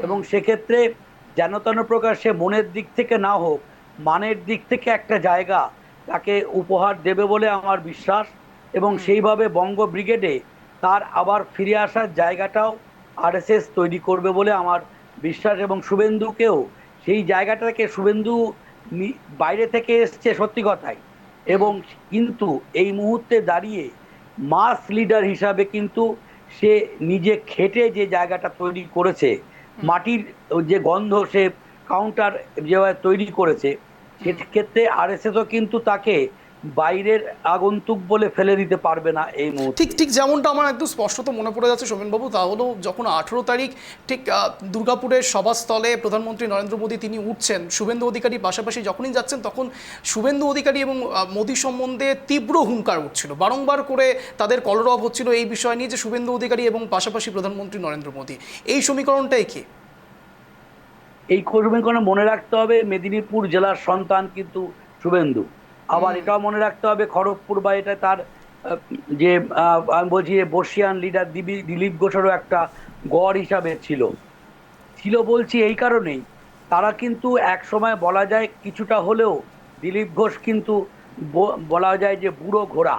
এবং সেক্ষেত্রে যেন তেন প্রকার সে মনের দিক থেকে না হোক মানের দিক থেকে একটা জায়গা তাকে উপহার দেবে বলে আমার বিশ্বাস। এবং সেইভাবে বঙ্গ ব্রিগেডে তার আবার ফিরে আসার জায়গাটাও আরএসএস তৈরি করবে বলে আমার বিশ্বাস। এবং শুভেন্দুকেও সেই জায়গাটাকে, শুভেন্দু বাইরে থেকে এসছে সত্যি কথাই, এবং কিন্তু এই মুহূর্তে দাঁড়িয়ে মাস লিডার হিসাবে কিন্তু সে নিজে খেটে যে জায়গাটা তৈরি করেছে, মাটির যে গন্ধ সে কাউন্টার যেভাবে তৈরি করেছে, সেক্ষেত্রে আরএসএসও কিন্তু তাকে বাইরের আগন্তুক বলে ফেলে দিতে পারবে না এই মুহূর্তে। ঠিক যেমনটা আমার একদম স্পষ্টত মনে পড়ে যাচ্ছে সোমেনবাবু, তা হলো যখন 18 তারিখ ঠিক দুর্গাপুরের সভাস্থলে প্রধানমন্ত্রী নরেন্দ্র মোদী তিনি উঠছেন, শুভেন্দু অধিকারী পাশাপাশি যখনই যাচ্ছেন, তখন শুভেন্দু অধিকারী এবং মোদী সম্বন্ধে তীব্র হুঙ্কার উঠছিল, বারংবার করে তাদের কলরব হচ্ছিল এই বিষয় নিয়ে যে শুভেন্দু অধিকারী এবং পাশাপাশি প্রধানমন্ত্রী নরেন্দ্র মোদী, এই সমীকরণটাই কি? এই সমীকরণে মনে রাখতে হবে মেদিনীপুর জেলার সন্তান কিন্তু শুভেন্দু। আবার এটাও মনে রাখতে হবে খড়গপুর বা এটা তার যে আমি বলছি বর্ষিয়ান লিডার দিলীপ ঘোষেরও একটা গড় হিসাবে ছিল বলছি এই কারণেই তারা কিন্তু এক সময় বলা যায় কিছুটা হলেও দিলীপ ঘোষ কিন্তু বলা যায় যে বুড়ো ঘোড়া,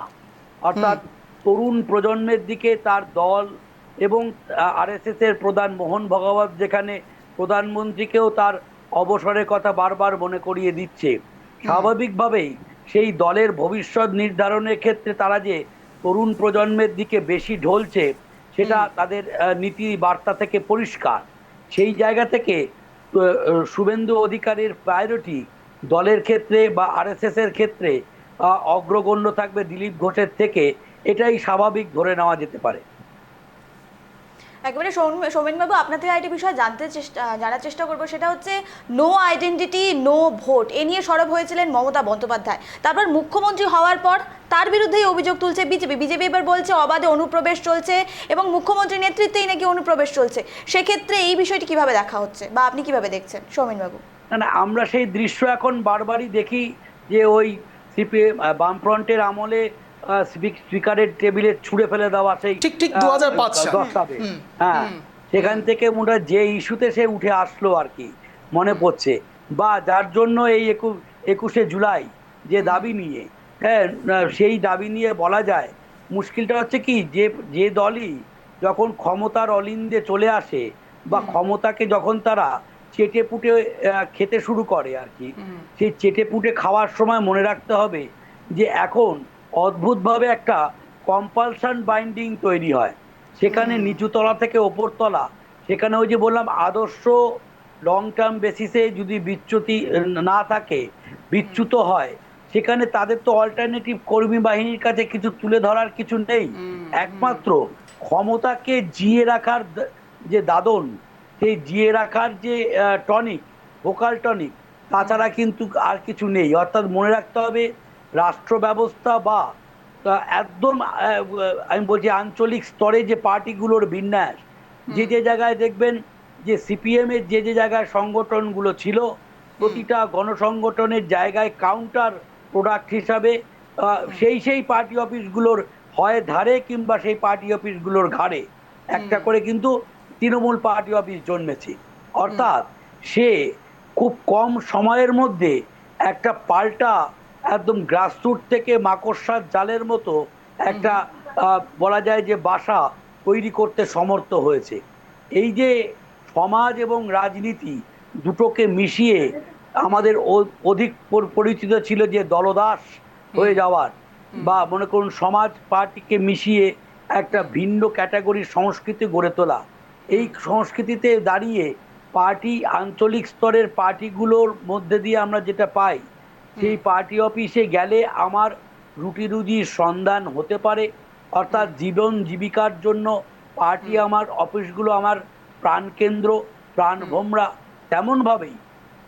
অর্থাৎ তরুণ প্রজন্মের দিকে তার দল এবং আরএসএস এর প্রধান মোহন ভগবত যেখানে প্রধানমন্ত্রীকেও তার অবসরের কথা বারবার মনে করিয়ে দিচ্ছে, স্বাভাবিকভাবেই সেই দলের ভবিষ্যৎ নির্ধারণের ক্ষেত্রে তারা যে তরুণ প্রজন্মের দিকে বেশি ঢলছে সেটা তাদের নীতি বার্তা থেকে পরিষ্কার। সেই জায়গা থেকে শুভেন্দু অধিকারীর প্রায়োরিটি দলের ক্ষেত্রে বা আরএসএস এর ক্ষেত্রে অগ্রগণ্য থাকবে দিলীপ ঘোষের থেকে, এটাই স্বাভাবিক ধরে নেওয়া যেতে পারে। একেবারে সৌমেনবাবু, আপনার থেকে আরেকটি বিষয় জানার চেষ্টা করবো, সেটা হচ্ছে নো আইডেন্টিটি নো ভোট এ নিয়ে সরব হয়েছিলেন মমতা বন্দ্যোপাধ্যায়। তারপর মুখ্যমন্ত্রী হওয়ার পর তার বিরুদ্ধেই অভিযোগ তুলছে বিজেপি এবার বলছে অবাধে অনুপ্রবেশ চলছে এবং মুখ্যমন্ত্রীর নেতৃত্বেই নাকি অনুপ্রবেশ চলছে। সেক্ষেত্রে এই বিষয়টি কিভাবে দেখা হচ্ছে বা আপনি কিভাবে দেখছেন সৌমেনবাবু? না, আমরা সেই দৃশ্য এখন বারবারই দেখি যে ওই সিপিএম বামফ্রন্টের আমলে স্পিকারের টেবিলে ছুঁড়ে ফেলে দেওয়া সেই ঠিক 2005 সাল। দস্তাবেজ, হ্যাঁ, সেখান থেকে মোটা যে ইস্যুতে সে উঠে আসলো আর কি মনে পড়ছে, বা যার জন্য এই 21শে জুলাই যে দাবি নিয়ে, হ্যাঁ, সেই দাবি নিয়ে বলা যায় মুশকিলটা হচ্ছে কি যে দলই যখন ক্ষমতার অলিন্দে চলে আসে বা ক্ষমতাকে যখন তারা চেটে পুটে খেতে শুরু করে আর কি, সেই চেটে পুটে খাওয়ার সময় মনে রাখতে হবে যে এখন অদ্ভুতভাবে একটা কম্পালশন বাইন্ডিং তৈরি হয়, সেখানে নিচুতলা থেকে ওপরতলা, সেখানে ওই যে বললাম আদর্শ লং টার্ম বেসিসে যদি বিচ্যুতি না থাকে, বিচ্যুত হয়, সেখানে তাদের তো অল্টারনেটিভ কর্মী বাহিনীর কাছে কিছু তুলে ধরার কিছু নেই। একমাত্র ক্ষমতাকে জিয়ে রাখার যে দাদন, সেই জিয়ে রাখার যে টনিক, ভোকাল টনিক, তাছাড়া কিন্তু আর কিছু নেই। অর্থাৎ মনে রাখতে হবে রাষ্ট্র ব্যবস্থা বা একদম আমি বলছি আঞ্চলিক স্তরে যে পার্টিগুলোর বিন্যাস, যে জায়গায় দেখবেন যে সিপিএম এর যে জায়গায় সংগঠনগুলো ছিল, প্রতিটা গণসংগঠনের জায়গায় কাউন্টার প্রোডাক্ট হিসাবে সেই পার্টি অফিসগুলোর হয় ধারে কিংবা সেই পার্টি অফিসগুলোর ঘাড়ে একটা করে কিন্তু তৃণমূল পার্টি অফিস জন্মেছে। অর্থাৎ সে খুব কম সময়ের মধ্যে একটা পাল্টা একদম গ্রাসরুট থেকে মাকড়সার জালের মতো একটা বলা যায় যে বাসা তৈরি করতে সমর্থ হয়েছে। এই যে সমাজ এবং রাজনীতি দুটোকে মিশিয়ে আমাদের অধিক পরিচিত ছিল যে দলদাস হয়ে যাওয়ার, বা মনে করুন সমাজ পার্টিকে মিশিয়ে একটা ভিন্ন ক্যাটাগরির সংস্কৃতি গড়ে তোলা, এই সংস্কৃতিতে দাঁড়িয়ে পার্টি আঞ্চলিক স্তরের পার্টিগুলোর মধ্যে দিয়ে আমরা যেটা পাই, সেই পার্টি অফিসে গেলে আমার রুটি রুজির সন্ধান হতে পারে, অর্থাৎ জীবন জীবিকার জন্য পার্টি আমার অফিসগুলো আমার প্রাণকেন্দ্র, প্রাণভোমরা। তেমনভাবেই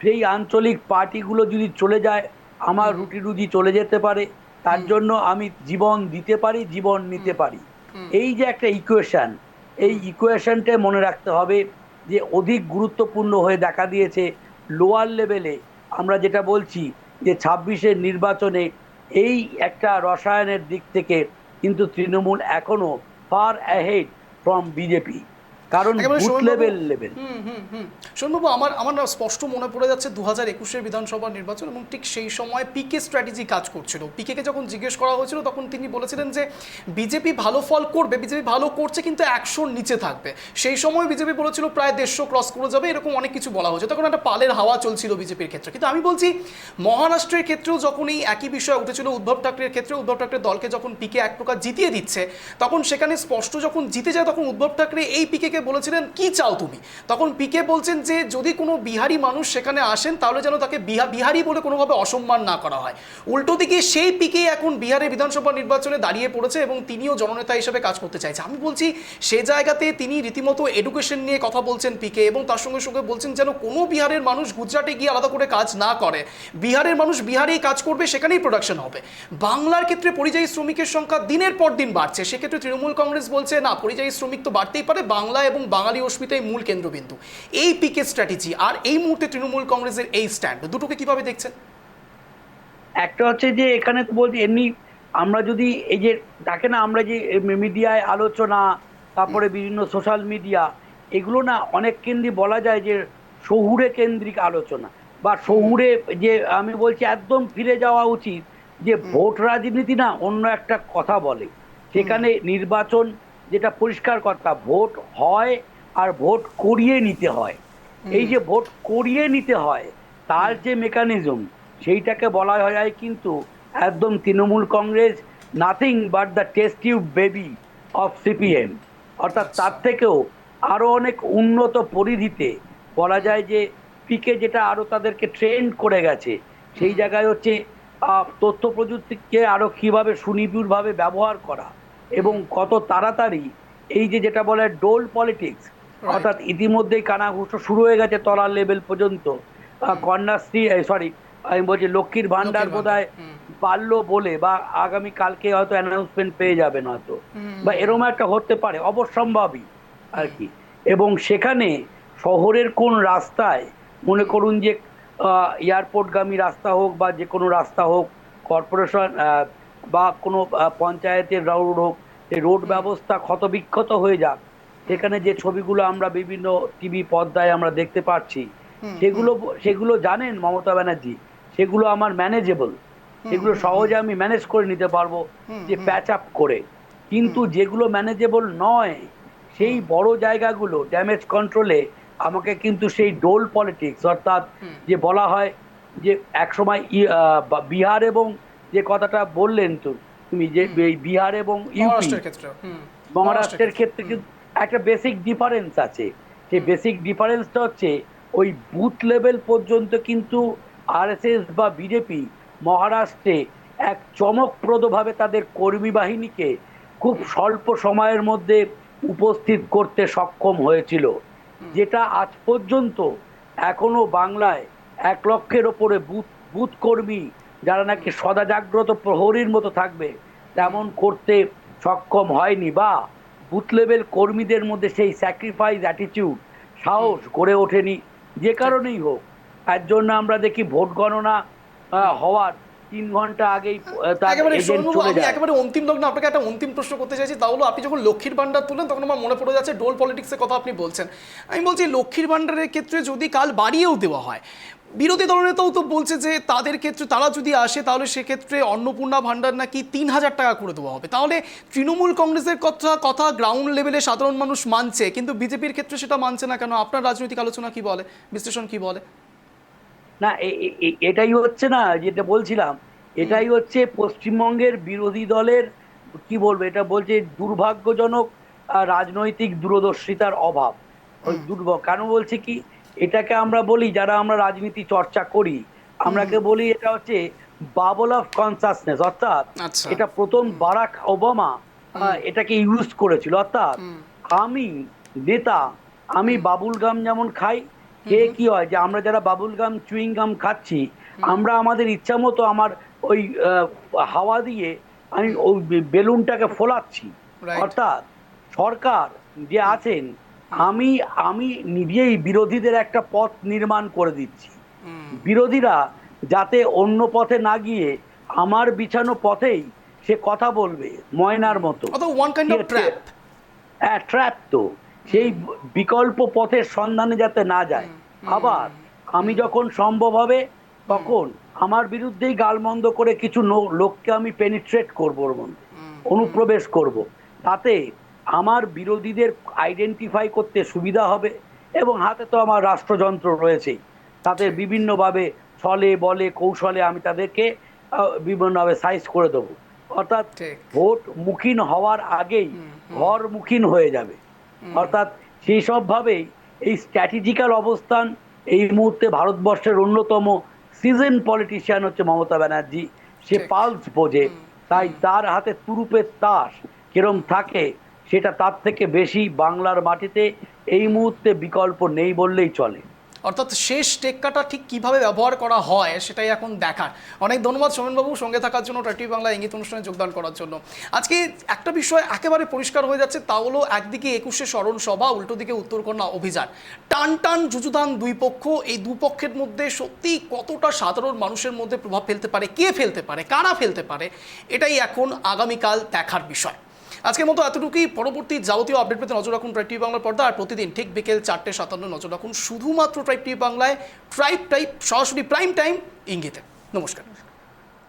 সেই আঞ্চলিক পার্টিগুলো যদি চলে যায় আমার রুটি রুজি চলে যেতে পারে, তার জন্য আমি জীবন দিতে পারি, জীবন নিতে পারি। এই যে একটা ইকুয়েশন, এই ইকুয়েশনটা মনে রাখতে হবে যে অধিক গুরুত্বপূর্ণ হয়ে দেখা দিয়েছে লোয়ার লেভেলে। আমরা যেটা বলছি যে 26-এর নির্বাচনে এই একটা রসায়নের দিক থেকে কিন্তু তৃণমূল এখনো ফার অ্যাহেড ফ্রম বিজেপি, কারণ বুথ লেভেল শোনবাবু, আমার না স্পষ্ট মনে পড়ে যাচ্ছে 2021-এর বিধানসভা নির্বাচন, এবং ঠিক সেই সময় পিকে স্ট্র্যাটেজি কাজ করছিল। পিকেকে যখন জিজ্ঞেস করা হয়েছিল তখন তিনি বলেছিলেন যে বিজেপি ভালো ফল করবে, বিজেপি ভালো করছে কিন্তু 100-র নিচে থাকবে। সেই সময় বিজেপি বলেছিল প্রায় 150 ক্রস করে যাবে, এরকম অনেক কিছু বলা হয়েছে। তখন একটা পালের হাওয়া চলছিল বিজেপির ক্ষেত্রে। কিন্তু আমি বলছি মহারাষ্ট্রের ক্ষেত্রেও যখন এই একই বিষয় উঠেছিল, উদ্ধব ঠাকরের ক্ষেত্রে, উদ্ধব ঠাকরের দলকে যখন পিকে এক প্রকার জিতিয়ে দিচ্ছে, তখন সেখানে স্পষ্ট যখন জিতে যায় তখন উদ্ধব ঠাকরে এই পিকে বলেছিলেন কি চাও তুমি। তখন পিকে বলছেন যে যদি কোনো বিহারি মানুষ সেখানে আসেন তাহলে যেন তাকে বিহারি বলে কোনোভাবে অসম্মান না করা হয়। উল্টো দিকে সেই পিকে এখন বিহারের বিধানসভা নির্বাচনে দাঁড়িয়ে পড়েছে এবং তিনিও জননেতা হিসেবে কাজ করতে চাইছে। আমি বলছি সে জায়গাতে তিনি রীতিমতো এডুকেশন নিয়ে কথা বলছেন পিকে, এবং তার সঙ্গে সঙ্গে বলছেন যেন কোনো বিহারের মানুষ গুজরাটে গিয়ে আলাদা করে কাজ না করে, বিহারের মানুষ বিহারেই কাজ করবে, সেখানেই প্রোডাকশন হবে। বাংলার ক্ষেত্রে পরিযায়ী শ্রমিকের সংখ্যা দিনের পর দিন বাড়ছে, সেক্ষেত্রে তৃণমূল কংগ্রেস বলছে না, পরিযায়ী শ্রমিক তো বাড়তেই পারে, বাংলা এবং বাঙালি অস্মিতাই মূল কেন্দ্রবিন্দু। এই পিকে স্ট্র্যাটেজি আর এই মুহূর্তে তৃণমূল কংগ্রেসের এই স্ট্যান্ড, দুটোকে কিভাবে দেখছেন? একটা হচ্ছে যে এখানে তো বলছি এমনি আমরা যদি এই যে দেখে না, আমরা যে মিডিয়ায় আলোচনা, তারপরে বিভিন্ন সোশ্যাল মিডিয়া, এগুলো না অনেক কেন্দ্রিক বলা যায় যে শহুরে কেন্দ্রিক আলোচনা, বা শহুরে যে আমি বলছি একদম ফিরে যাওয়া উচিত যে ভোট রাজনীতি না অন্য একটা কথা বলে। সেখানে নির্বাচন যেটা পরিষ্কার কথা, ভোট হয় আর ভোট করিয়ে নিতে হয়। এই যে ভোট করিয়ে নিতে হয় তার যে মেকানিজম, সেইটাকে বলা হয় কিন্তু একদম Trinamool Congress nothing but the test tube baby of CPM. অর্থাৎ তার থেকেও আরো অনেক উন্নত পরিধিতে বলা যায় যে পিকে যেটা আরো তাদেরকে ট্রেন করে গেছে, সেই জায়গায় হচ্ছে তথ্য প্রযুক্তিকে আরো কিভাবে সুনিপুণভাবে ব্যবহার করা এবং কত তাড়াতাড়ি এই যে যেটা বলে ডোল পলিটিক্স, অর্থাৎ ইতিমধ্যেই কানাঘুষো শুরু হয়ে গেছে তলার লেভেল পর্যন্ত। কন্যাশ্রী আমি বলছি লক্ষ্মীর ভান্ডার বোধহয় পারলো বলে বা আগামী কালকে হয়তো অ্যানাউন্সমেন্ট পেয়ে যাবেন হয়তো, বা এরকম একটা হতে পারে, অবশ্যম্ভাবী আর কি। এবং সেখানে শহরের কোন রাস্তায় মনে করুন যে এয়ারপোর্টগামী রাস্তা হোক বা যে কোনো রাস্তা হোক, কর্পোরেশন বা কোনো পঞ্চায়েতের রোড হোক, এই রোড ব্যবস্থা ক্ষতবিক্ষত হয়ে যাক, সেখানে যে ছবিগুলো আমরা বিভিন্ন টিভি পর্দায় আমরা দেখতে পাচ্ছি, সেগুলো জানেন মমতা ব্যানার্জি, সেগুলো আমার ম্যানেজেবল, সেগুলো সহজে আমি ম্যানেজ করে নিতে পারবো যে প্যাচ আপ করে। কিন্তু যেগুলো ম্যানেজেবল নয়, সেই বড় জায়গাগুলো ড্যামেজ কন্ট্রোলে আমাকে কিন্তু সেই ডোল পলিটিক্স, অর্থাৎ যে বলা হয় যে একসময় বিহার এবং যে কথাটা বললেন তুমি যে বিহার এবং ইউপি, মহারাষ্ট্রের ক্ষেত্রে কিন্তু একটা বেসিক ডিফারেন্স আছে। সেই বেসিক ডিফারেন্সটা হচ্ছে ওই বুথ লেভেল পর্যন্ত কিন্তু আরএসএস বা বিজেপি মহারাষ্ট্রে এক চমকপ্রদভাবে তাদের কর্মী বাহিনীকে খুব স্বল্প সময়ের মধ্যে উপস্থিত করতে সক্ষম হয়েছিল, যেটা আজ পর্যন্ত এখনো বাংলায় 1 লক্ষের ওপরে বুথ কর্মী যারা নাকি সদা জাগ্রত প্রহরীর মতো থাকবে তেমন করতে সক্ষম হয়নি, বা বুথ লেভেল কর্মীদের মধ্যে সেই স্যাক্রিফাইস অ্যাটিটিউড, সাহস গড়ে ওঠেনি। যে কারণেই হোক, তার জন্য আমরা দেখি ভোট গণনা হওয়ার 3 ঘন্টা আগেই তার এজেন্ট চলে যায়। একেবারে অন্তিম লগ্নে আপনাকে একটা অন্তিম প্রশ্ন করতে চাইছি, তা হলো আপনি যখন লক্ষ্মীর ভান্ডার তুলেন তখন আমার মনে পড়ে যাচ্ছে ডোল পলিটিক্সের কথা আপনি বলছেন। আমি বলছি লক্ষ্মীর ভান্ডারের ক্ষেত্রে যদি কাল বাড়িয়েও দেওয়া হয়, বিরোধী দলনেতাও তো বলছে যে তাদের ক্ষেত্রে তারা যদি আসে তাহলে সেক্ষেত্রে অন্নপূর্ণা ভান্ডার নাকি 3000 টাকা করে দেওয়া হবে। তাহলে তৃণমূল কংগ্রেসের কথা গ্রাউন্ড লেভেলে সাধারণ মানুষ মানছে, কিন্তু বিজেপির ক্ষেত্রে সেটা মানছে না কেন? আপনার রাজনৈতিক আলোচনা কি বলে, বিশ্লেষণ কি বলে? না, এটাই হচ্ছে না যেটা বলছিলাম, এটাই হচ্ছে পশ্চিমবঙ্গের বিরোধী দলের কি বলবো, এটা বলছে দুর্ভাগ্যজনক রাজনৈতিক দূরদর্শিতার অভাব। ওই কেন বলছি কি, এটাকে আমরা বলি, যারা আমরা রাজনীতি চর্চা করি, আমরাকে বলি এটা হচ্ছে বাবল অফ কনসাসনেস। অর্থাৎ এটা প্রথম বারাক ওবামা এটাকে ইউজ করেছিল। অর্থাৎ আমি নেতা, আমি বাবুল গাম যেমন খাই, কি হয় যে আমরা যারা বাবুল গাম চুইং গাম খাচ্ছি, আমরা আমাদের ইচ্ছা মতো আমার ওই হাওয়া দিয়ে আমি ওই বেলুনটাকে ফোলাচ্ছি। অর্থাৎ সরকার যে আছেন, আমি নিজেই বিরোধীদের একটা পথ নির্মাণ করে দিচ্ছি, বিরোধীরা যাতে অন্য পথে না গিয়ে আমার বিছানো পথেই সে কথা বলবে ময়নার মতো। ট্র্যাপ তো, সেই বিকল্প পথের সন্ধানে যাতে না যায়। আবার আমি যখন সম্ভব হবে তখন আমার বিরুদ্ধেই গালমন্দ করে কিছু লোককে আমি পেনিট্রেট করবো, ওর মধ্যে অনুপ্রবেশ করব, তাতে আমার বিরোধীদের আইডেন্টিফাই করতে সুবিধা হবে। এবং হাতে তো আমার রাষ্ট্রযন্ত্র রয়েছেই, তাদের বিভিন্নভাবে ছলে বলে কৌশলে আমি তাদেরকে বিভিন্নভাবে সাইজ করে দেবো। অর্থাৎ ভোট মুখিন হওয়ার আগেই ঘর মুখিন হয়ে যাবে। অর্থাৎ সেই সবভাবেই এই স্ট্র্যাটেজিক্যাল অবস্থান এই মুহূর্তে ভারতবর্ষের অন্যতম সিজন পলিটিশিয়ান হচ্ছে মমতা ব্যানার্জি। সে পালস বোঝে, তাই তার হাতে তুরুপের তাস কিরম থাকে সেটা তার থেকে বেশি বাংলার মাটিতে এই মুহূর্তে বিকল্প নেই বললেই চলে। অর্থাৎ শেষ টেক্কাটা ঠিক কিভাবে ব্যবহার করা হয় সেটাই এখন দেখার। অনেক ধন্যবাদ সোমেনবাবু সঙ্গে থাকার জন্য, ট্রাই টিভি বাংলা ইঙ্গিত অনুষ্ঠানে যোগদান করার জন্য। আজকে একটা বিষয় একেবারে পরিষ্কার হয়ে যাচ্ছে, তা হলো একদিকে 21শে স্মরণ সভা, উল্টো দিকে উত্তরকন্যা অভিযান। টান টান যুযুধান দুই পক্ষ। এই দুপক্ষের মধ্যে সত্যি কতটা সাধারণ মানুষের মধ্যে প্রভাব ফেলতে পারে, কে ফেলতে পারে, কারা ফেলতে পারে, এটাই এখন আগামীকাল দেখার বিষয়। আজকের মতো এতটুকুই। পরবর্তী যাবতীয় আপডেট পেতে নজর রাখুন ট্রাইব টিভি বাংলার পর্দা। আর প্রতিদিন ঠিক বিকেল 4:57 নজর রাখুন শুধুমাত্র ট্রাইব টিভি বাংলায়, ট্রাইব টাইপ সরাসরি প্রাইম টাইম ইঙ্গিতে। নমস্কার।